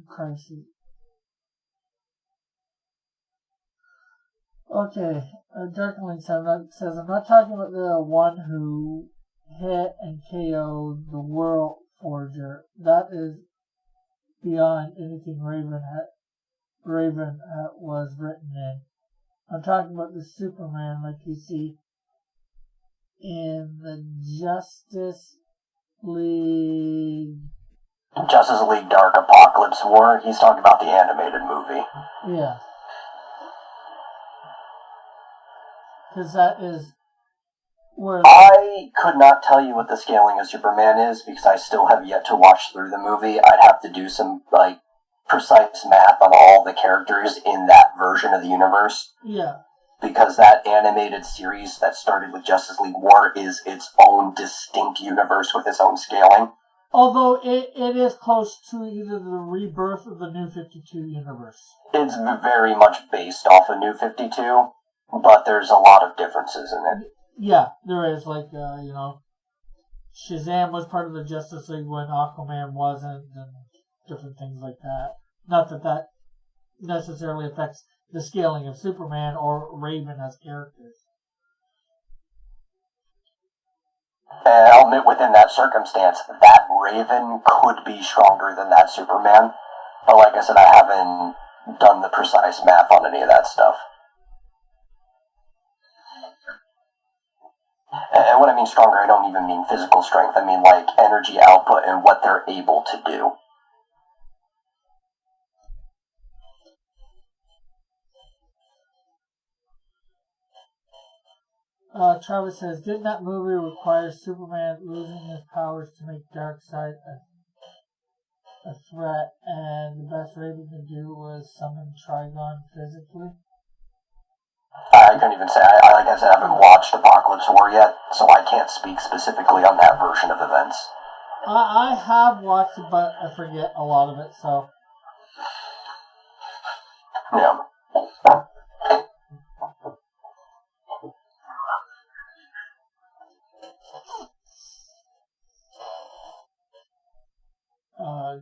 Crisis. Okay, Darkling says, I'm not talking about the one who hit and KO'd the World Forger. That is beyond anything Raven was written in. I'm talking about the Superman like you see in the Justice League Dark Apocalypse War. He's talking about the animated movie. Yeah. Because that is where... I could not tell you what the scaling of Superman is because I still have yet to watch through the movie. I'd have to do some, precise math on all the characters in that version of the universe. Yeah. Because that animated series that started with Justice League War is its own distinct universe with its own scaling. Although it is close to either the Rebirth or the New 52 universe. It's very much based off of New 52, but there's a lot of differences in it. Yeah, there is. Shazam was part of the Justice League when Aquaman wasn't, and different things like that. Not that necessarily affects the scaling of Superman or Raven as characters. And I'll admit within that circumstance, that Raven could be stronger than that Superman. But like I said, I haven't done the precise math on any of that stuff. And when I mean stronger, I don't even mean physical strength. I mean energy output and what they're able to do. Travis says, didn't that movie require Superman losing his powers to make Darkseid a threat, and the best Raven could do was summon Trigon physically? I couldn't even say. Like I said, I haven't watched Apocalypse War yet, so I can't speak specifically on that version of events. I have watched it, but I forget a lot of it, so... Yeah.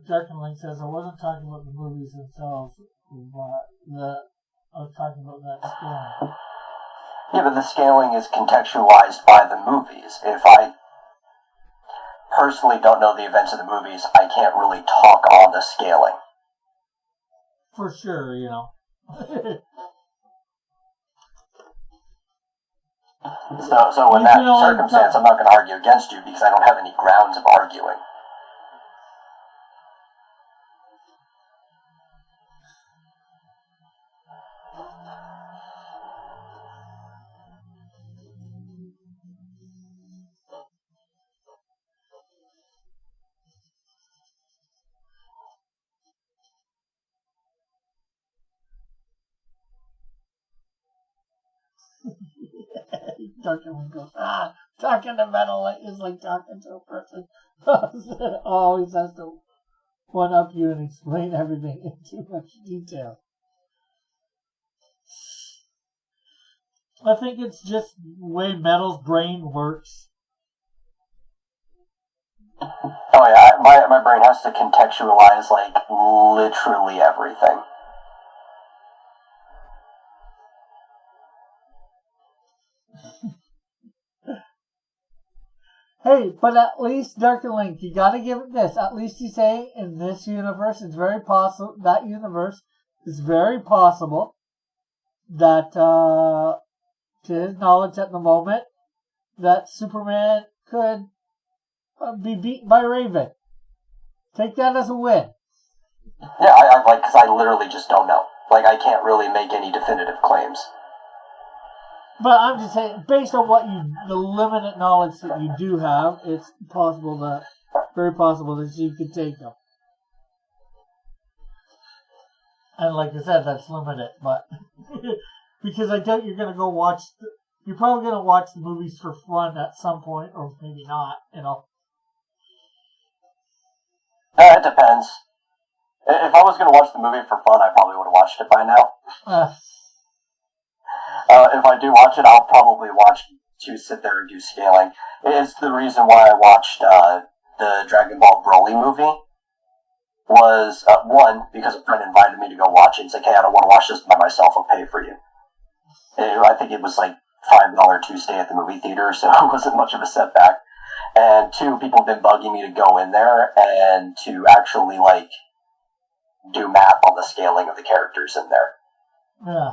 Darken Link says, I wasn't talking about the movies themselves, but I was talking about that scaling. Yeah, but the scaling is contextualized by the movies. If I personally don't know the events of the movies, I can't really talk on the scaling. For sure, you know. So in that circumstance, I'm not going to argue against you because I don't have any grounds of arguing. Darken goes, talking to Metal is like talking to a person. Always has to one up you and explain everything in too much detail. I think it's just the way Metal's brain works. Oh yeah, my brain has to contextualize like literally everything. Hey, but at least Darker Link, you gotta give it this. At least you say in this universe, it's very possible, that universe, it's very possible that, to his knowledge at the moment, that Superman could be beaten by Raven. Take that as a win. Yeah, because I literally just don't know. Like, I can't really make any definitive claims. But I'm just saying, based on the limited knowledge that you do have, it's very possible that you could take them. And like I said, that's limited, but because I doubt you're gonna you're probably gonna watch the movies for fun at some point, or maybe not, you know. It depends. If I was gonna watch the movie for fun, I probably would have watched it by now. If I do watch it, I'll probably watch to sit there and do scaling. It's the reason why I watched the Dragon Ball Broly movie. Was, one, because a friend invited me to go watch it. He's like, hey, I don't want to watch this by myself, I'll pay for you. I think it was like $5 Tuesday at the movie theater, so it wasn't much of a setback. And two, people have been bugging me to go in there and to actually, like, do math on the scaling of the characters in there. Yeah.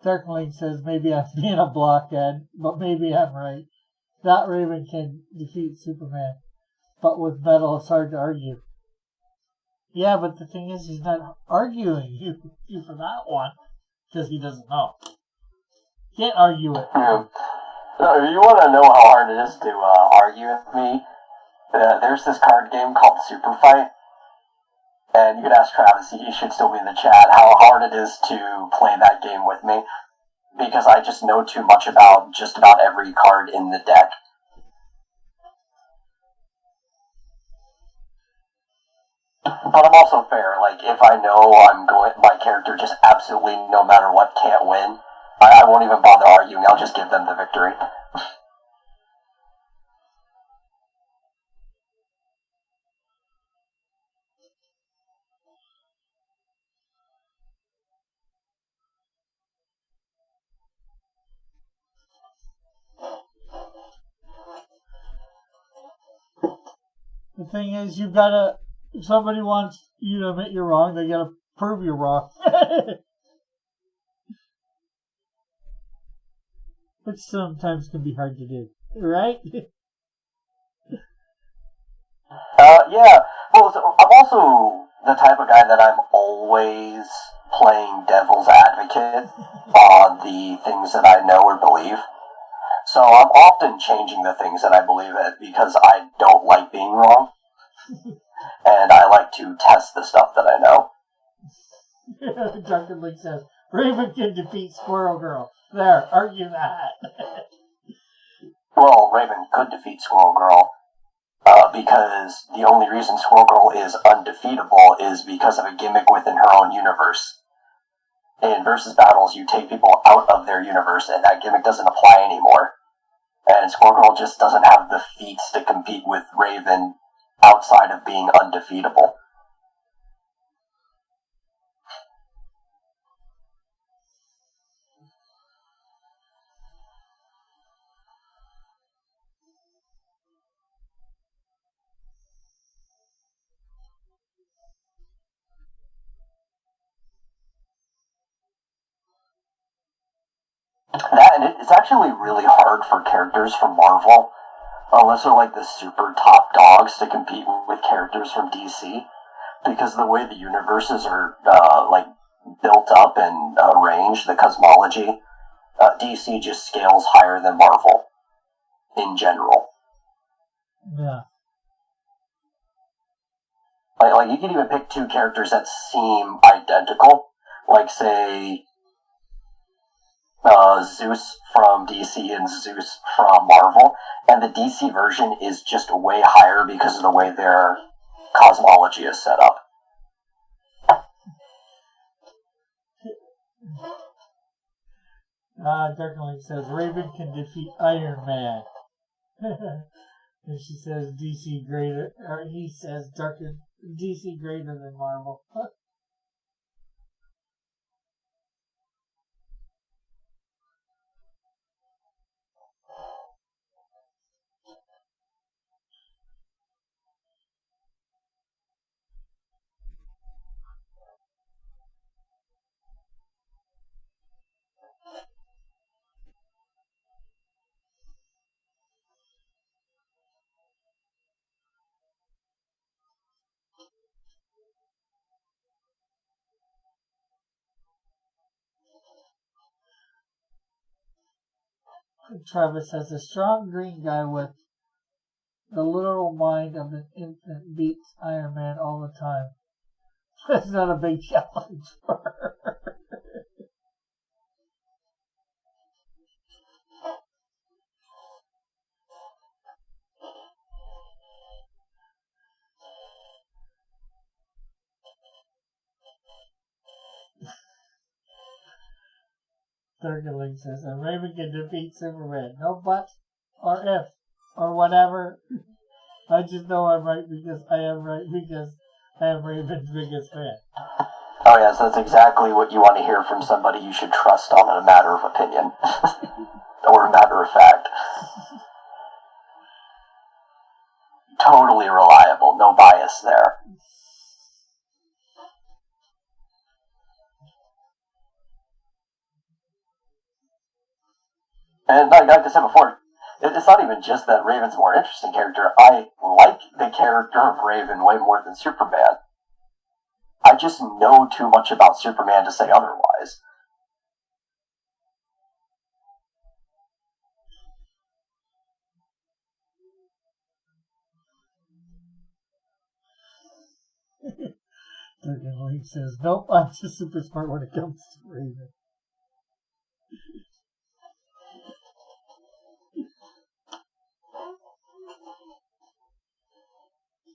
Darkling says, maybe I'm being a blockhead, but maybe I'm right. That Raven can defeat Superman, but with Metal it's hard to argue. Yeah, but the thing is, he's not arguing you for that one, because he doesn't know. Can't argue it. Yeah. So if you want to know how hard it is to argue with me, there's this card game called Super Fight. And you could ask Travis, he should still be in the chat, how hard it is to play that game with me. Because I just know too much about just about every card in the deck. But I'm also fair, like, if I know my character just absolutely, no matter what, can't win, I won't even bother arguing, I'll just give them the victory. The thing is, if somebody wants you to admit you're wrong, they gotta prove you're wrong. Which sometimes can be hard to do, right? Yeah. Well, I'm also the type of guy that I'm always playing devil's advocate. on the things that I know or believe. So I'm often changing the things that I believe in because I don't like being wrong. And I like to test the stuff that I know. Drunken Link says, Raven can defeat Squirrel Girl. There, argue that. Well, Raven could defeat Squirrel Girl. Because the only reason Squirrel Girl is undefeatable is because of a gimmick within her own universe. In versus battles, you take people out of their universe, and that gimmick doesn't apply anymore. And Squirrel Girl just doesn't have the feats to compete with Raven outside of being undefeatable. That, and it's actually really hard for characters from Marvel, unless they're like the super top dogs, to compete with characters from DC, because of the way the universes are built up and arranged, the cosmology, DC just scales higher than Marvel in general. Yeah. Like you can even pick two characters that seem identical, like say Zeus from DC and Zeus from Marvel, and the DC version is just way higher because of the way their cosmology is set up. Darkling says Raven can defeat Iron Man. And she says DC greater, or he says DC greater than Marvel. Travis says a strong green guy with the literal mind of an infant beats Iron Man all the time. That's not a big challenge for her. Circling says a Raven can defeat Superman. No but or if or whatever. I just know I'm right because I am Raven's biggest fan. Oh yes, that's exactly what you want to hear from somebody you should trust on a matter of opinion. Or a matter of fact. Totally reliable, no bias there. And like I said before, it's not even just that Raven's a more interesting character. I like the character of Raven way more than Superman. I just know too much about Superman to say otherwise. He says, nope, I'm just super smart when it comes to Raven.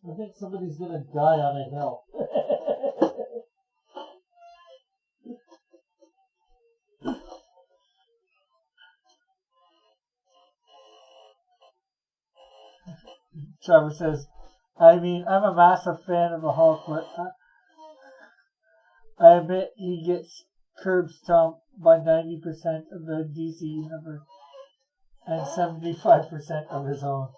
I think somebody's gonna die on a hill. Trevor says, I mean, I'm a massive fan of the Hulk, but I admit he gets curb stomped by 90% of the DC universe and 75% of his own.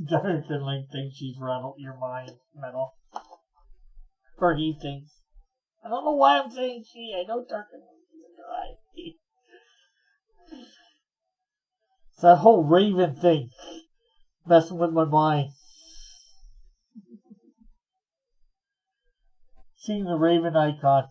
Darken Link thinks she's rattled your mind, Metal. Or he thinks. I don't know why I'm saying she. I know Darken Link is a guy. It's that whole Raven thing messing with my mind. Seeing the Raven icon.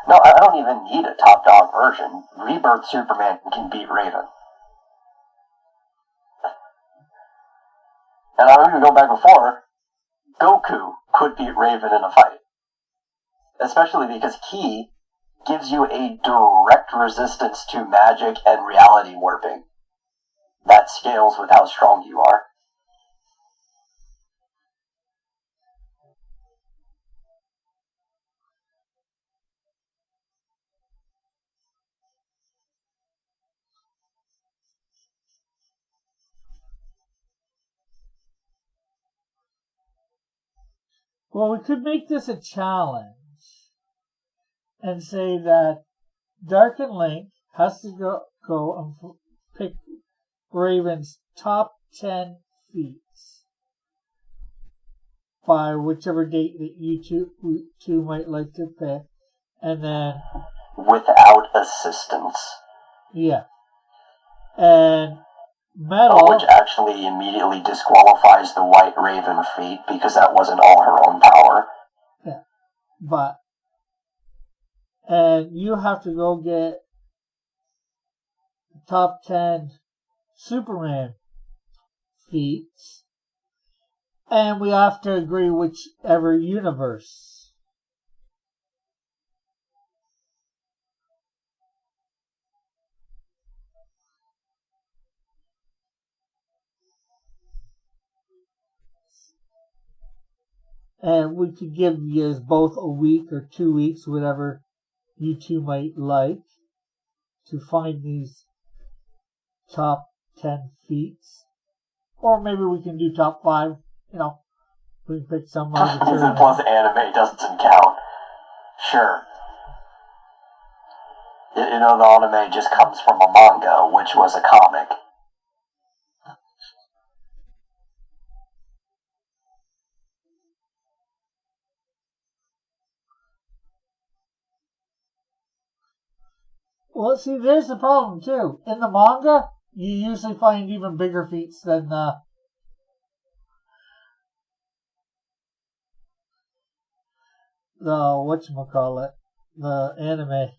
No, I don't even need a top dog version. Rebirth Superman can beat Raven. And I'm even go back before. Goku could beat Raven in a fight. Especially because Ki gives you a direct resistance to magic and reality warping. That scales with how strong you are. Well, we could make this a challenge and say that Dark and Link has to go and pick Raven's top 10 feats by whichever date that you two might like to pick, and then without assistance. Yeah, and Metal, which actually immediately disqualifies the White Raven feat because that wasn't all her own power. Yeah, and you have to go get the top 10 Superman feats, and we have to agree whichever universe. And we could give you both a week or 2 weeks, whatever you two might like, to find these top 10 feats. Or maybe we can do top 5, we can pick some arbitrary. Plus anime doesn't count. Sure. The anime just comes from a manga, which was a comic. Well, see, there's the problem, too. In the manga, you usually find even bigger feats than the whatchamacallit, the anime.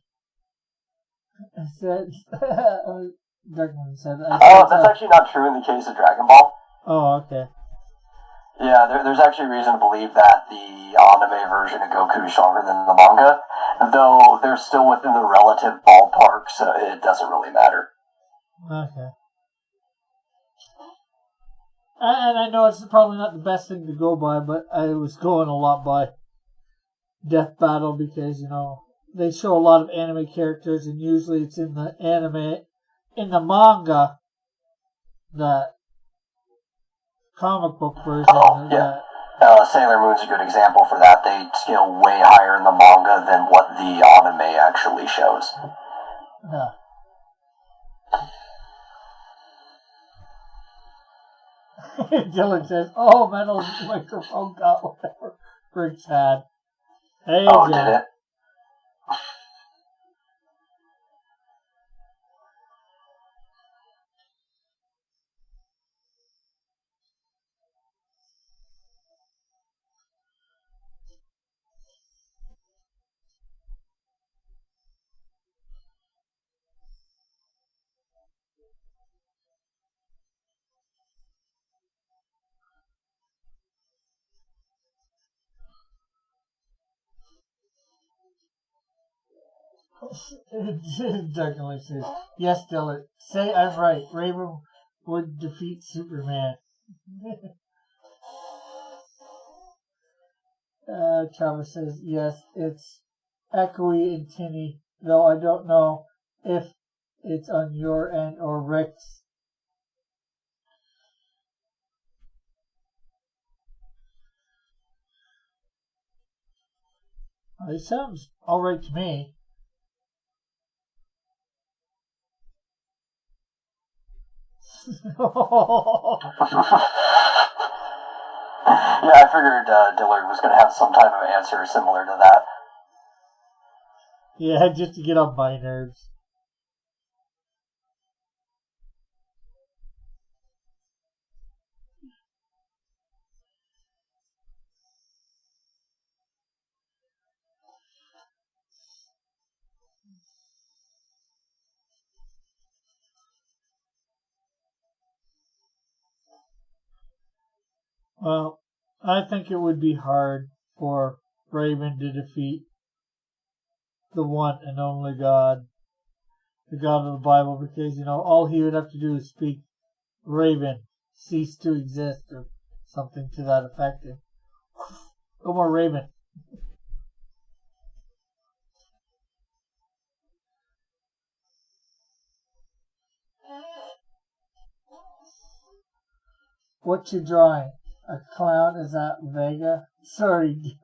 I said, Darkman said. That's actually not true in the case of Dragon Ball. Oh, okay. Yeah, there's actually reason to believe that the anime version of Goku is stronger than the manga, though they're still within the relative ballpark, so it doesn't really matter. Okay. And I know it's probably not the best thing to go by, but I was going a lot by Death Battle because, they show a lot of anime characters, and usually it's in the manga, that comic book version. Oh, yeah. Sailor Moon's a good example for that. They scale way higher in the manga than what the anime actually shows. Yeah. Dylan says, "Oh, Metal's microphone got whatever Rick's had." Hey, oh, Jen. Did it? Definitely says, "Yes, Dylan. Say I'm right. Raven would defeat Superman." Travis says, "Yes, it's echoey and tinny, though I don't know if it's on your end or Rick's." It sounds alright to me. Yeah, I figured Dillard was going to have some type of answer similar to that. Yeah, just to get on my nerves. Well, I think it would be hard for Raven to defeat the one and only God, the God of the Bible, because, all he would have to do is speak Raven, cease to exist, or something to that effect. And no more Raven. What you drawing? A clown? Is that Vega? Sorry,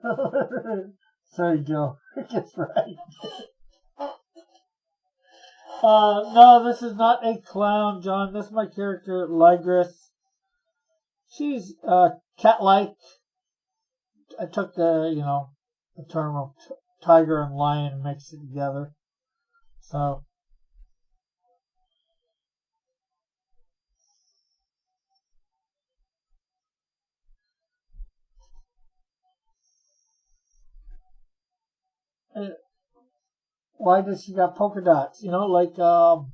sorry, Joe. It's right. No, this is not a clown, John. This is my character, Ligress. She's cat-like. I took the term of tiger and lion and mixed it together. So. Why does she got polka dots? Well,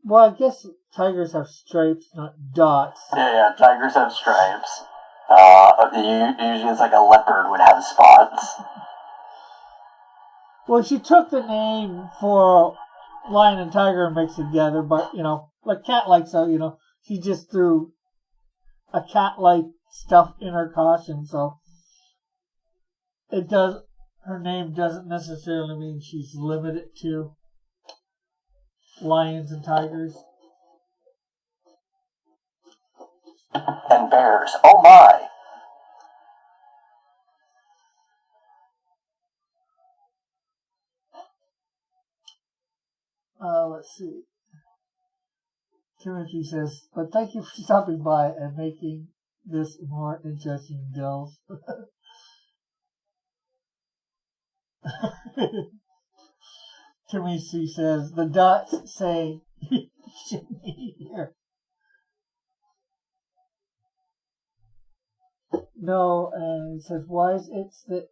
I guess tigers have stripes, not dots. Yeah, tigers have stripes. Usually it's like a leopard would have spots. Well, she took the name for lion and tiger and mixed it together, but, like cat-like, so, she just threw a cat-like stuff in her costume, so her name doesn't necessarily mean she's limited to lions and tigers. And bears. Oh my! Let's see. Timothy says, but thank you for stopping by and making this more interesting, Dills. Timothy says, the dots say you shouldn't be here. No, and it says, it's the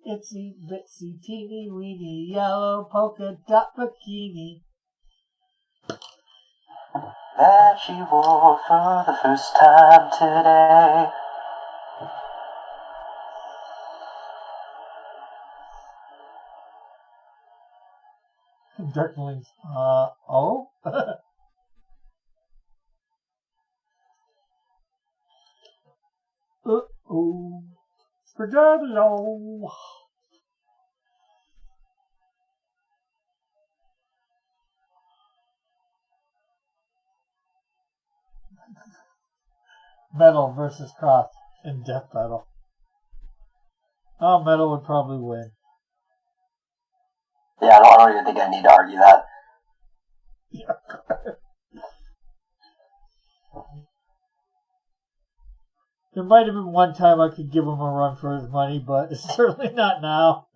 itsy bitsy teeny weeny yellow polka dot bikini that she wore for the first time today. Darklings. Oh? Uh-oh. Spaghetti-o. Metal versus Cross in death battle. Oh, Metal would probably win. Yeah, I don't even think I need to argue that. Yeah. There might have been one time I could give him a run for his money, but it's certainly not now.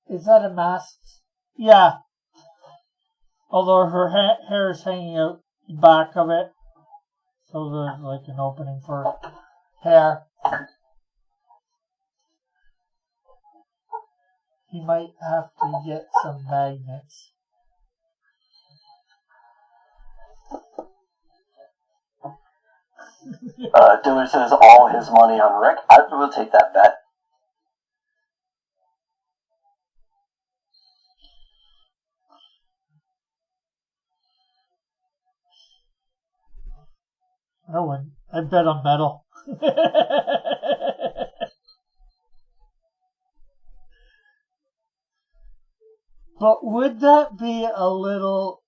Is that a mask? Yeah. Although her hair is hanging out the back of it. So there's like an opening for hair. He might have to get some magnets. Diller says all his money on Rick. I will take that bet. I wouldn't. I bet on Metal. But would that be a little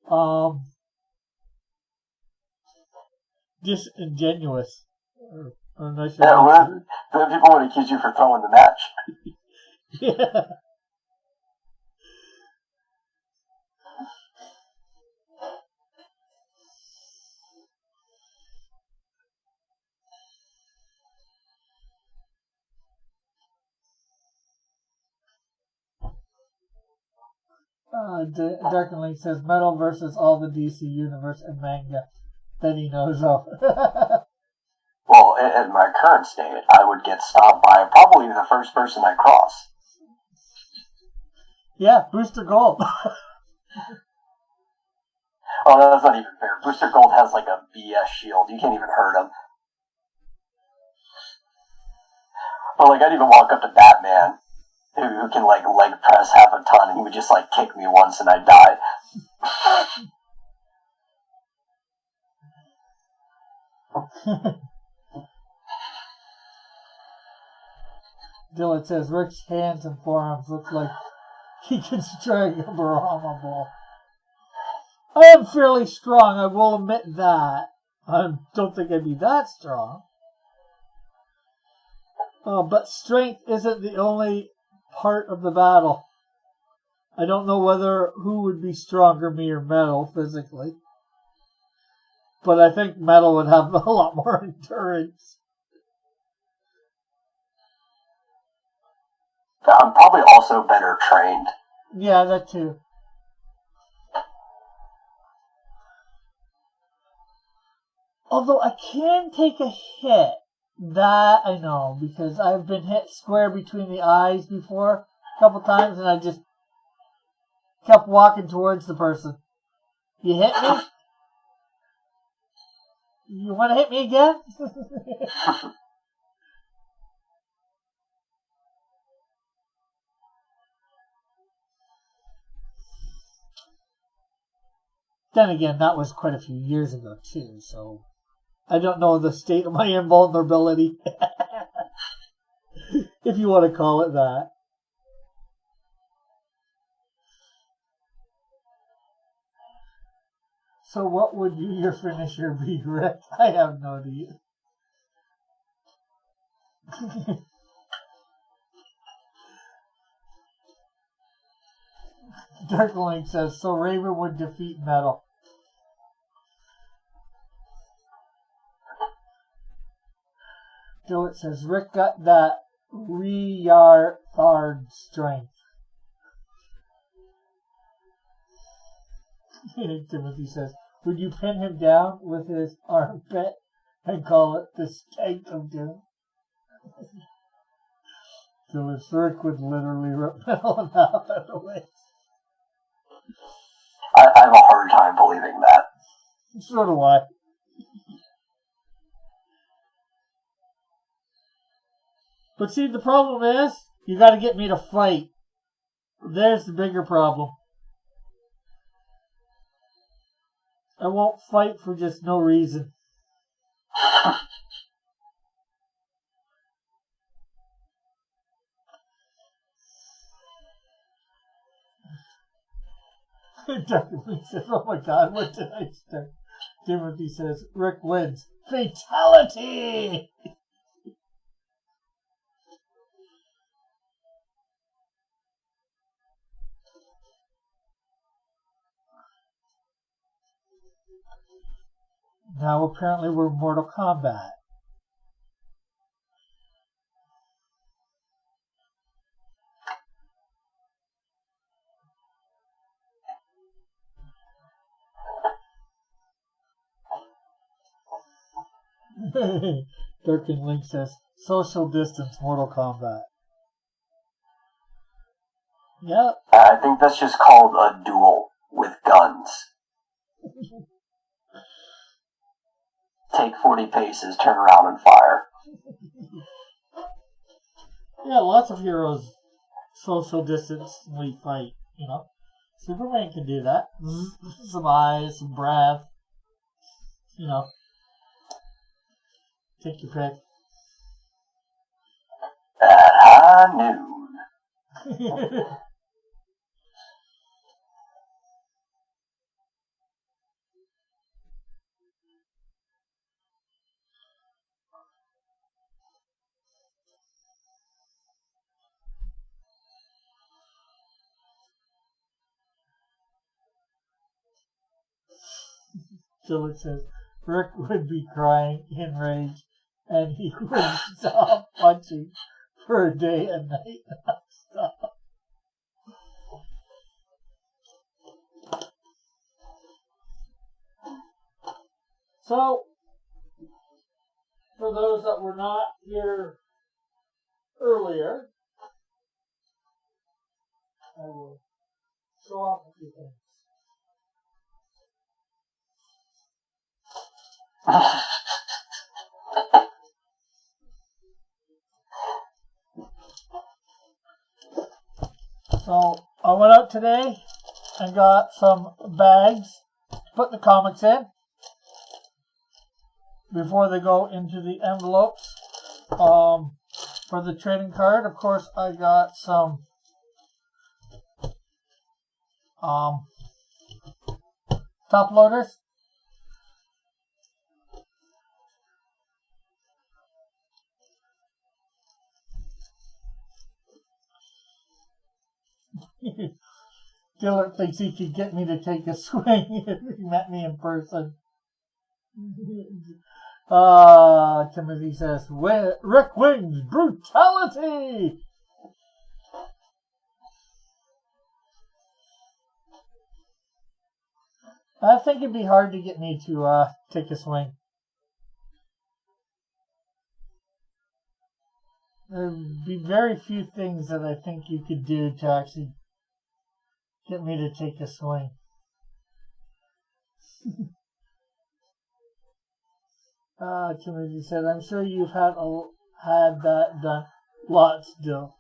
disingenuous? Or nice yeah, people would accuse you for throwing the match. Yeah. Darkenlink says Metal versus all the DC Universe and manga that he knows of. Well, in my current state, I would get stopped by probably the first person I cross. Yeah, Booster Gold. Oh, that's not even fair. Booster Gold has like a BS shield. You can't even hurt him. But like, I'd even walk up to Batman, who can like leg press half a ton, and he would just like kick me once and I'd die. Dylan says Rick's hands and forearms look like he can strike a Brahma ball. I am fairly strong, I will admit that. I don't think I'd be that strong. But strength isn't the only part of the battle. I don't know whether who would be stronger, me or Metal, physically. But I think Metal would have a lot more endurance. I'm probably also better trained. Yeah, that too. Although I can take a hit. That I know, because I've been hit square between the eyes before a couple times, and I just kept walking towards the person. You hit me? You want to hit me again? Then again, that was quite a few years ago, too, so I don't know the state of my invulnerability. If you want to call it that. So what would your finisher be, Rick? I have no idea. Darkling says, so Raven would defeat Metal. Dillet says, Rick got that retard strength. Timothy says, would you pin him down with his armpit and call it the stank of doom? So Rick would literally rip Metal in half out of the way. I have a hard time believing that. So do I. But see, the problem is, you gotta get me to fight. There's the bigger problem. I won't fight for just no reason. Timothy says, oh my god, what did I start? Timothy says, Rick wins. Fatality! Now apparently we're Mortal Kombat. Durkin Link says, social distance Mortal Kombat. Yep. I think that's just called a duel with guns. Take 40 paces, turn around and fire. Yeah, lots of heroes social distance when we fight, you know. Superman can do that. Some eyes, some breath. You know. Take your pick. At high noon. So it says, Rick would be crying in rage, and he would stop punching for a day and night non-stop. So, for those that were not here earlier, I will show off a few things. So I went out today and got some bags to put the comics in before they go into the envelopes. For the trading card, of course, I got some top loaders. Dillard thinks he could get me to take a swing if he met me in person. Timothy says, Rick wins brutality! I think it'd be hard to get me to take a swing. There'd be very few things that I think you could do to actually get me to take a swing. Timothy said, I'm sure you've had that done lots, Dill.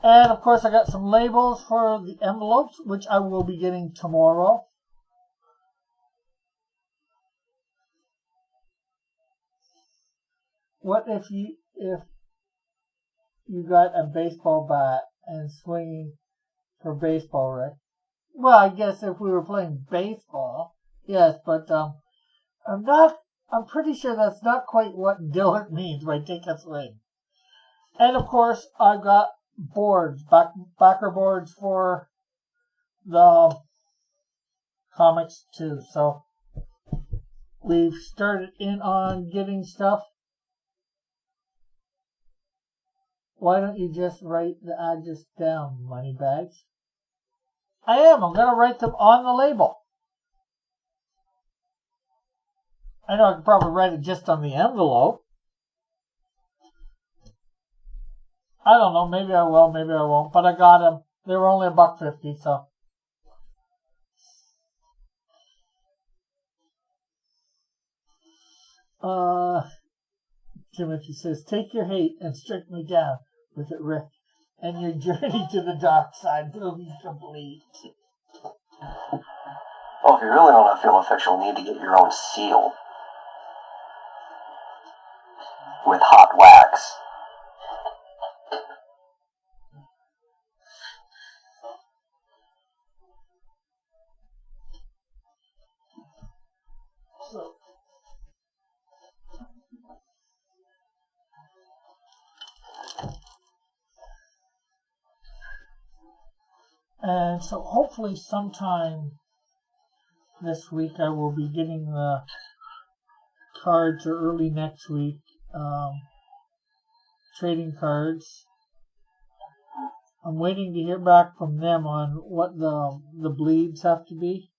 And of course I got some labels for the envelopes, which I will be getting tomorrow. What if you got a baseball bat and swinging for baseball, Rick? Well, I guess if we were playing baseball, yes, but I'm pretty sure that's not quite what Dillard means by take a swing. And of course, I've got boards, backer boards for the comics too. So we've started in on getting stuff. Why don't you just write the address down, Moneybags? I am. I'm going to write them on the label. I know I could probably write it just on the envelope. I don't know. Maybe I will. Maybe I won't. But I got them. They were only $1.50, so. Timothy says, take your hate and strike me down with it, Rick, and your journey to the dark side will be complete. Well, if you really want to feel official, you need to get your own seal with hot wax. And so hopefully sometime this week I will be getting the cards, or early next week, trading cards. I'm waiting to hear back from them on what the bleeds have to be.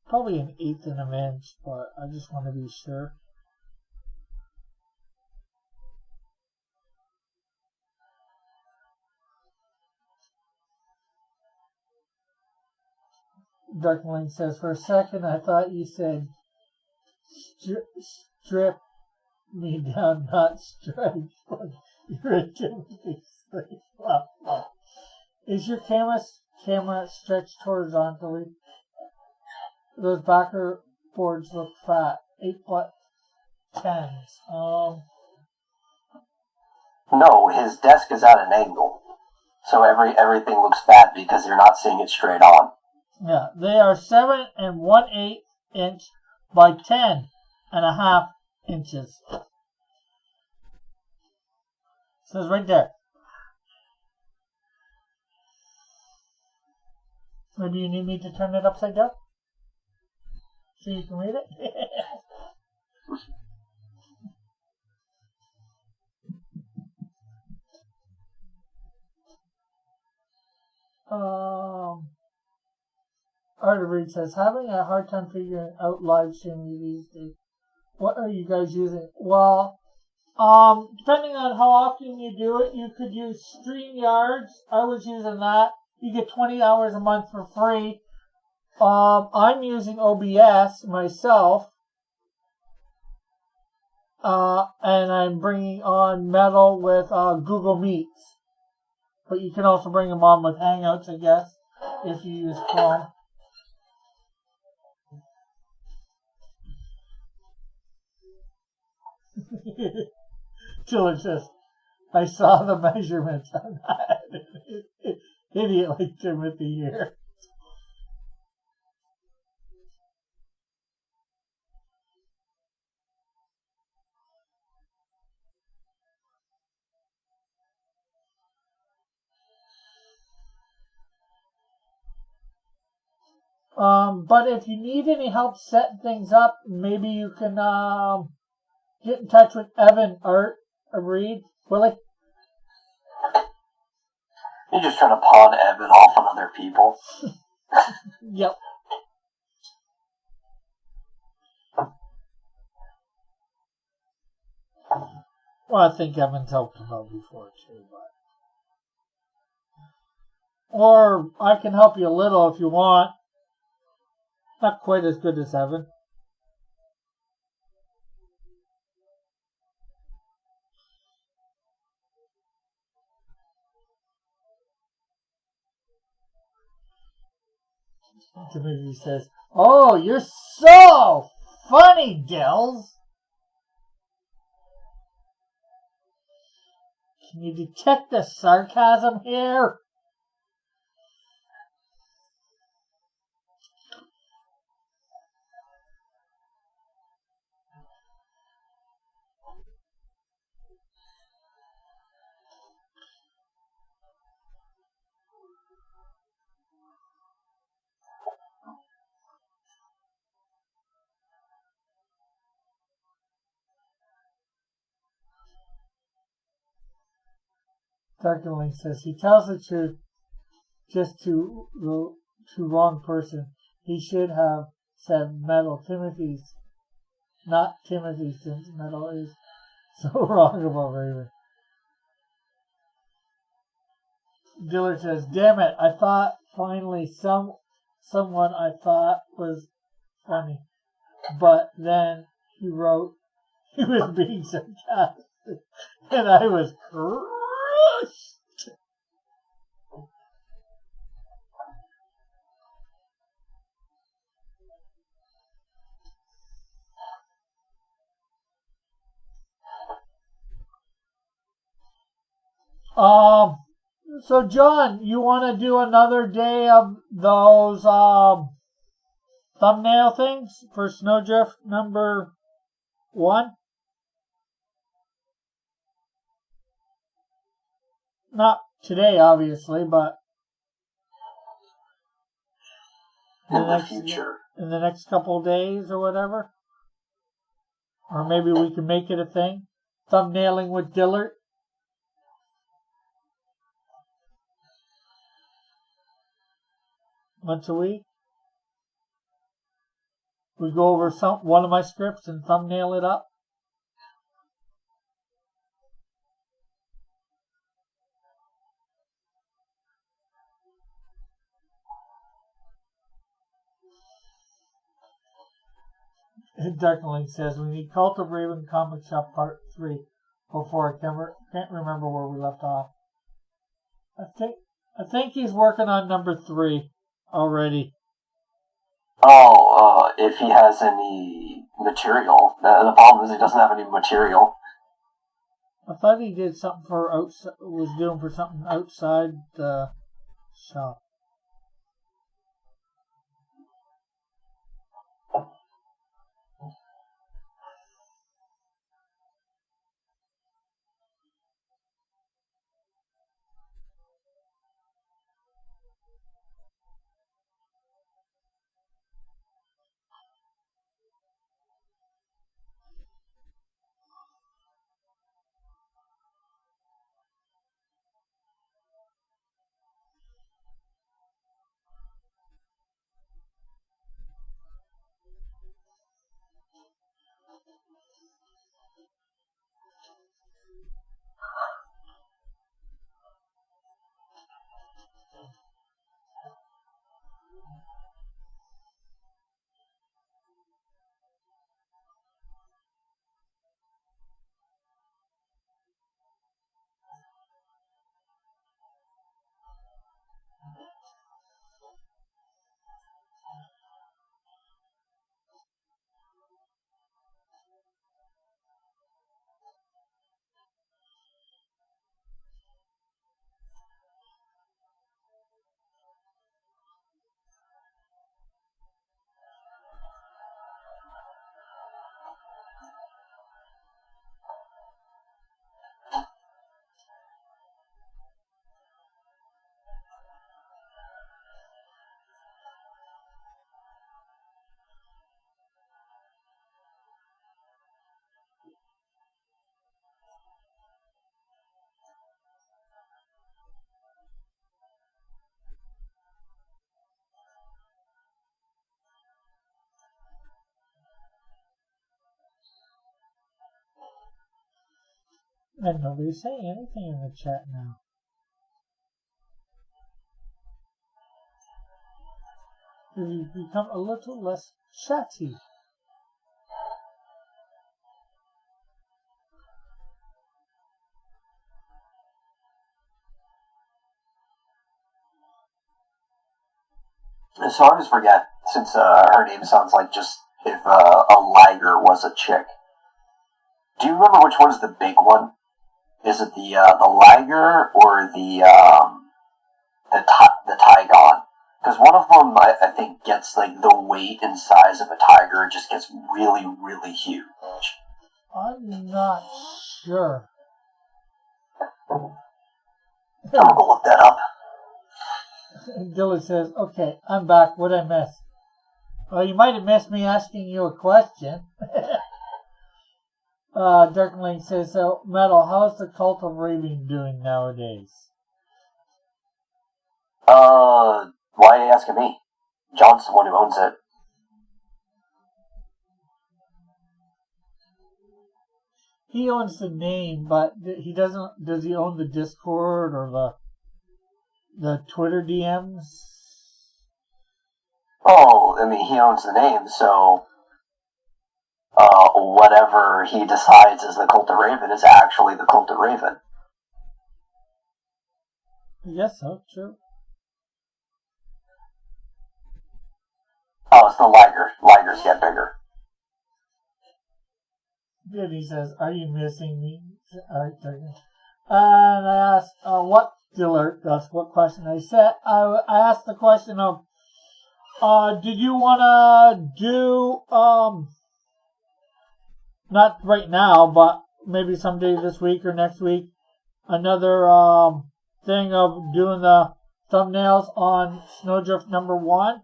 Probably an eighth of an inch, but I just want to be sure. Darkling says, for a second I thought you said strip me down, not strike. You're a Timothy's thing. Well. Is your camera stretched horizontally? Those backer boards look fat. 8x10s. No, his desk is at an angle, so everything looks fat because you're not seeing it straight on. Yeah, they are 7 1/8 inch by 10.5 inches. It says right there. Maybe you need me to turn it upside down so you can read it. Artery says, having a hard time figuring out live streaming these days. What are you guys using? Well, depending on how often you do it, you could use StreamYards. I was using that. You get 20 hours a month for free. I'm using OBS myself. And I'm bringing on Metal with Google Meets. But you can also bring them on with Hangouts, I guess, if you use Chrome. Tiller says, I saw the measurements on that. Idiot like Timothy here. But if you need any help setting things up, maybe you can get in touch with Evan or Reed. Willie? You're just trying to pawn Evan off on other people. Yep. Well, I think Evan's helped him out before too, but. Or I can help you a little if you want. Not quite as good as Evan. Timothy says, "Oh, you're so funny, Dills. Can you detect the sarcasm here?" Darkling says, he tells the truth just to the wrong person. He should have said Metal. Timothy's, not Timothy, since Metal is so wrong about Raven. Dillard says, damn it, I thought finally someone I thought was funny. But then he wrote he was being sarcastic, and I was crushed. So John, you want to do another day of those thumbnail things for Snowdrift number 1? Not today, obviously, but in the future. In the next couple of days or whatever. Or maybe we can make it a thing. Thumbnailing with Dillard. Once a week. We go over one of my scripts and thumbnail it up. Darkling says we need Cult of Raven Comic Shop Part 3 before I can't remember where we left off. I think he's working on number 3 already. Oh, if he has any material. The problem is he doesn't have any material. I thought he did something was doing for something outside the shop. And nobody's saying anything in the chat now. You've become a little less chatty. So I always forget, since her name sounds like just if a liger was a chick. Do you remember which one's the big one? Is it the liger or the Tygon? Because one of them, I think, gets like the weight and size of a tiger. It just gets really, really huge. I'm not sure. I'm gonna look that up. Dylan says, "Okay, I'm back. What'd I miss?" Well, you might have missed me asking you a question. Darkling says, "So, Metal, how's the Cult of Raving doing nowadays?" Why are you asking me? John's the one who owns it. He owns the name, but he doesn't. Does he own the Discord or the Twitter DMs? Oh, I mean, he owns the name, so whatever he decides is the Cult of Raven is actually the Cult of Raven. I guess so, true. Oh, it's the Liger. Ligers get bigger. Good, he says, "Are you missing me?" And I asked, what Dillard, that's what question I said. I asked the question of, did you want to do, not right now, but maybe someday this week or next week, another thing of doing the thumbnails on Snowdrift #1?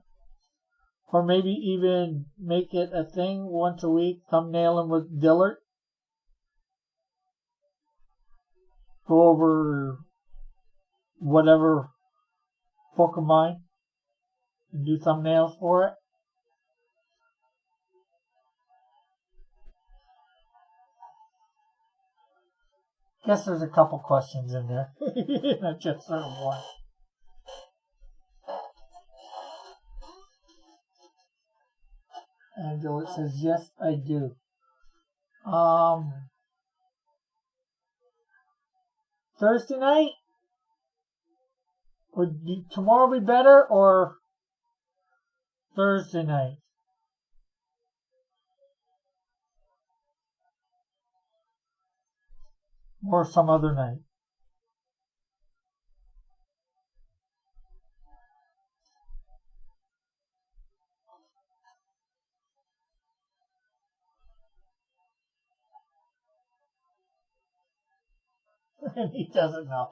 Or maybe even make it a thing once a week, thumbnailing with Dillard. Go over whatever book of mine and do thumbnails for it. Guess there's a couple questions in there. Not just sort of one. And Dillard says, "Yes, I do." Thursday night? Would tomorrow be better or Thursday night? Or some other night? And he doesn't know.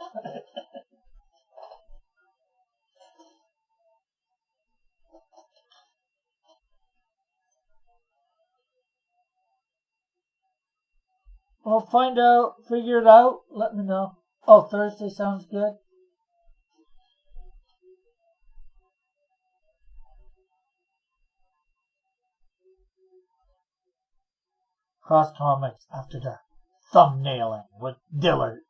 Well, find out, figure it out, let me know. Oh, Thursday sounds good. Cross Comics After Dark. Thumbnailing with Dillard.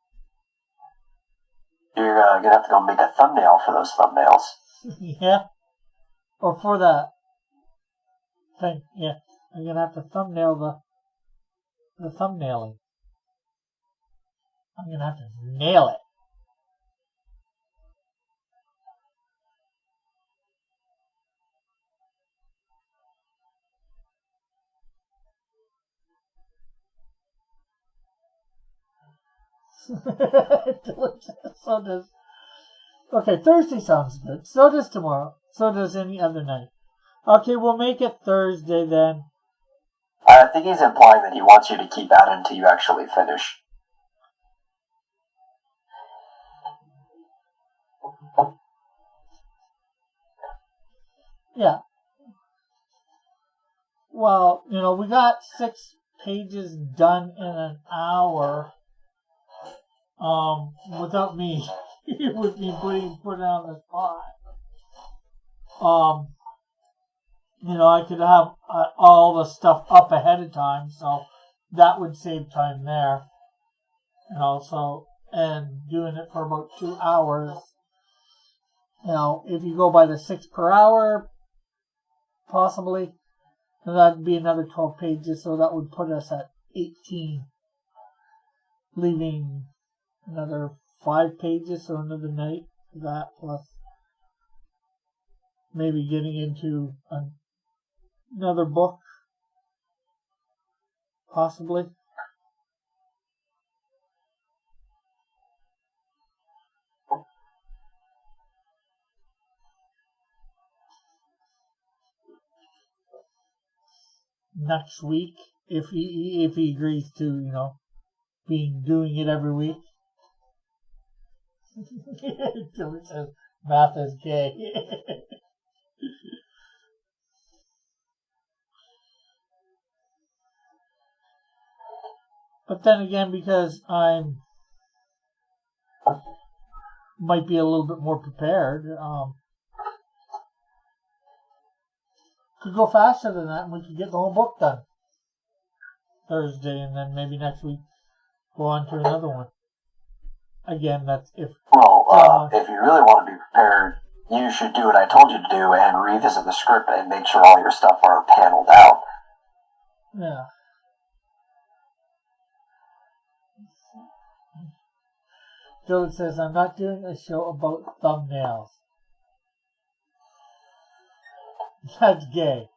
You're going to have to go make a thumbnail for those thumbnails. Yeah. Or for that thing, yeah. I'm going to have to thumbnail the thumbnailing. I'm going to have to nail it. So does. Okay, Thursday sounds good. So does tomorrow. So does any other night. Okay, we'll make it Thursday then. I think he's implying that he wants you to keep at it until you actually finish. Yeah. Well, we got 6 pages done in an hour. Without me, with me putting on the spot. I could have all the stuff up ahead of time, so that would save time there. and doing it for about 2 hours. If you go by the 6 per hour, possibly, then that'd be another 12 pages, so that would put us at 18, leaving another 5 pages, so another night for that, plus maybe getting into another book, possibly. Next week, if he agrees to, doing it every week. Until it says math is gay. But then again, because might be a little bit more prepared, could go faster than that, and we could get the whole book done Thursday, and then maybe next week go on to another one. Again, that's if. Well, if you really want to be prepared, you should do what I told you to do and revisit the script and make sure all your stuff are paneled out. Yeah. Dylan says, I'm not doing a show about thumbnails. That's gay.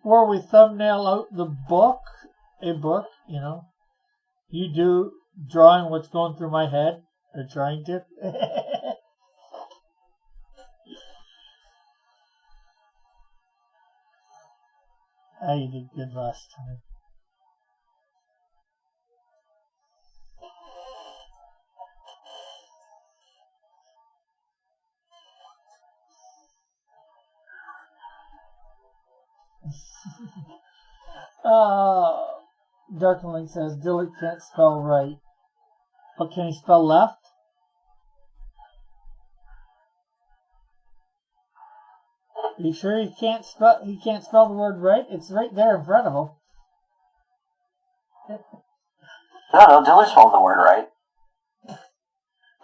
Where we thumbnail out a book, you do drawing what's going through my head, or trying to. You did good last time. Darkling says Dillard can't spell right, but can he spell left? Are you sure he can't spell the word right? It's right there in front of him. No, Dillard spelled the word right.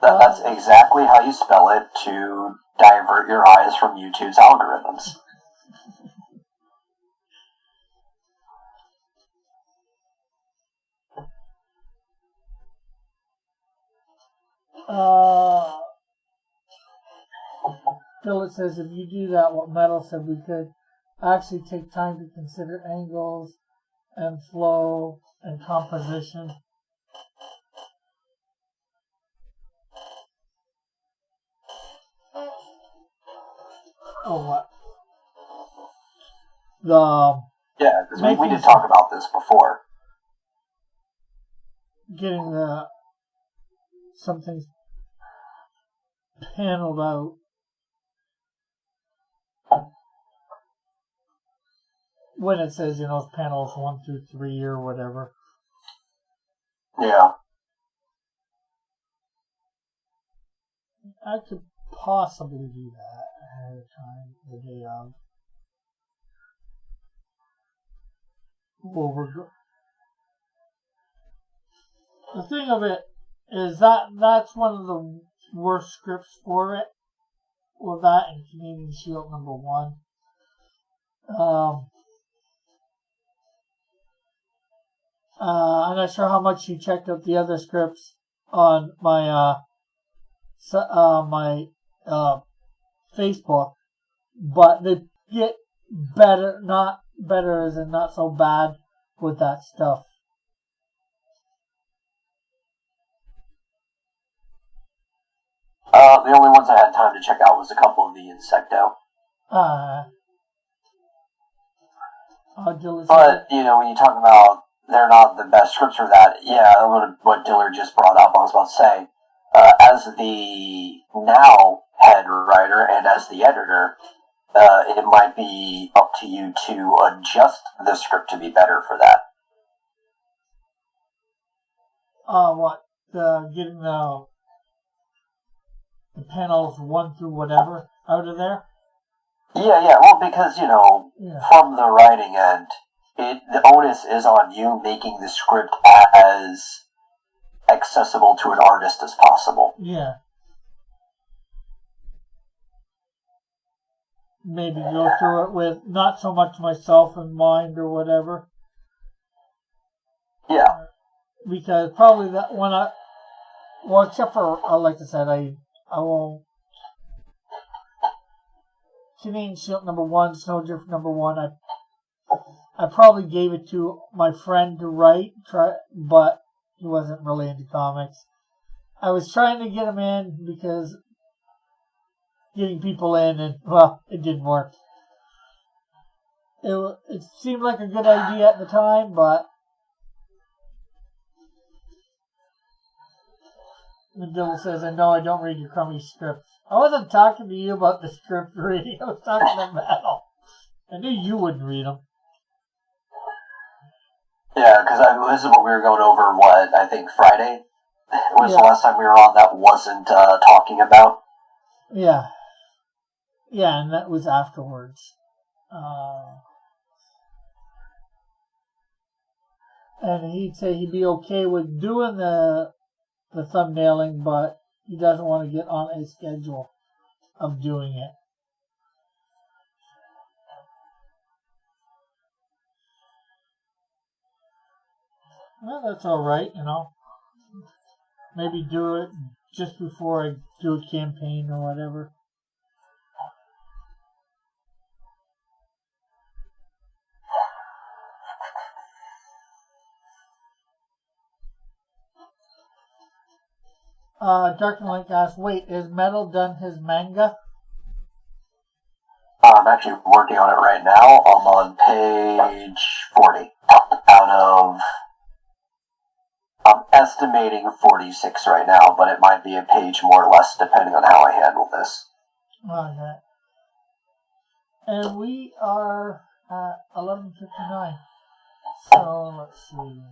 That's exactly how you spell it to divert your eyes from YouTube's algorithms. Philip says, if you do that, what Metal said, we could actually take time to consider angles and flow and composition. Oh, what? Yeah, because we did talk about this before. Getting something paneled out. When it says, panels 1 through 3 or whatever. Yeah. I could possibly do that ahead of time, the day of. The thing of it is that's one of the worst scripts for it. Well, that and Canadian Shield number 1. I'm not sure how much you checked out the other scripts on my Facebook, but they get better, not better as in not so bad with that stuff. The only ones I had time to check out was a couple of the Insecto. But, when you talk about they're not the best scripts for that, yeah, what Dillard just brought up, I was about to say, as the now head writer and as the editor, it might be up to you to adjust the script to be better for that. Getting the panels 1 through whatever out of there? Yeah. Well, because, from the writing end, the onus is on you making the script as accessible to an artist as possible. Yeah. Maybe go through it with not so much myself in mind or whatever. Yeah. Because probably that when except for, like I said, I won't. Canadian Shield #1, Snowdrift #1. I probably gave it to my friend to write, but he wasn't really into comics. I was trying to get him in because getting people in, and well, it didn't work. It seemed like a good idea at the time, but the devil says, "I know I don't read your crummy scripts." I wasn't talking to you about the script reading. I was talking to Metal. I knew you wouldn't read them. Yeah, because this is what we were going over, I think Friday was the last time we were on that wasn't talking about. Yeah. Yeah, and that was afterwards. And he'd say he'd be okay with doing the thumbnailing, but he doesn't want to get on a schedule of doing it. Well, that's all right, Maybe do it just before I do a campaign or whatever. Dark Link asks, wait, is Metal done his manga? I'm actually working on it right now. I'm on page 40 out of... I'm estimating 46 right now, but it might be a page more or less depending on how I handle this. Okay. And we are at 11:59. So, let's see.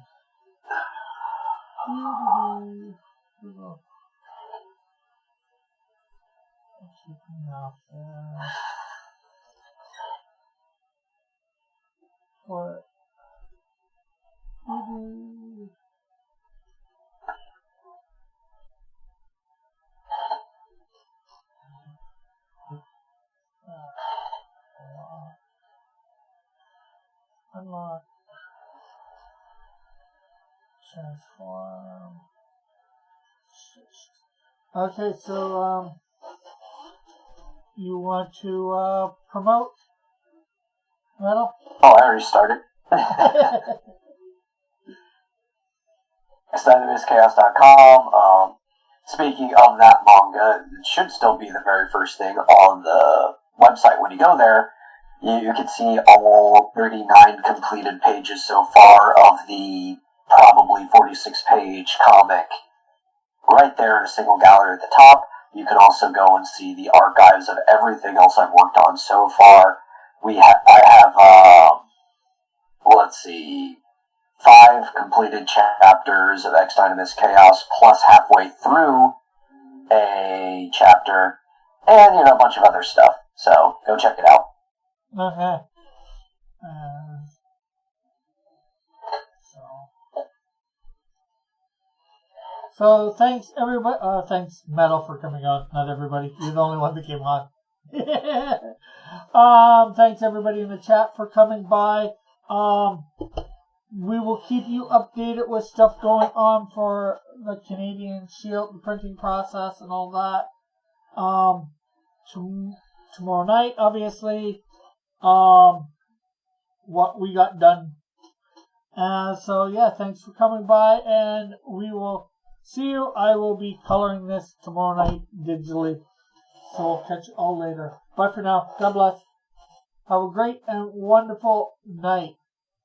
Off there. What? Unlock. Transform. Okay, so you want to promote Metal? Oh, I already started. StyleMissChaos.com. Speaking of that manga, it should still be the very first thing on the website. When you go there, you can see all 39 completed pages so far of the probably 46-page comic right there in a single gallery at the top. You can also go and see the archives of everything else I've worked on so far. I have, let's see, 5 completed chapters of X Dynamis Chaos, plus halfway through a chapter, and, a bunch of other stuff. So, go check it out. Okay. So thanks everybody. Thanks Metal for coming on. Not everybody. You're the only one that came on. Thanks everybody in the chat for coming by. We will keep you updated with stuff going on for the Canadian Shield, the printing process, and all that. Tomorrow night, obviously. What we got done. So yeah, thanks for coming by, and we will see you. I will be coloring this tomorrow night digitally. So we'll catch you all later. Bye for now. God bless. Have a great and wonderful night.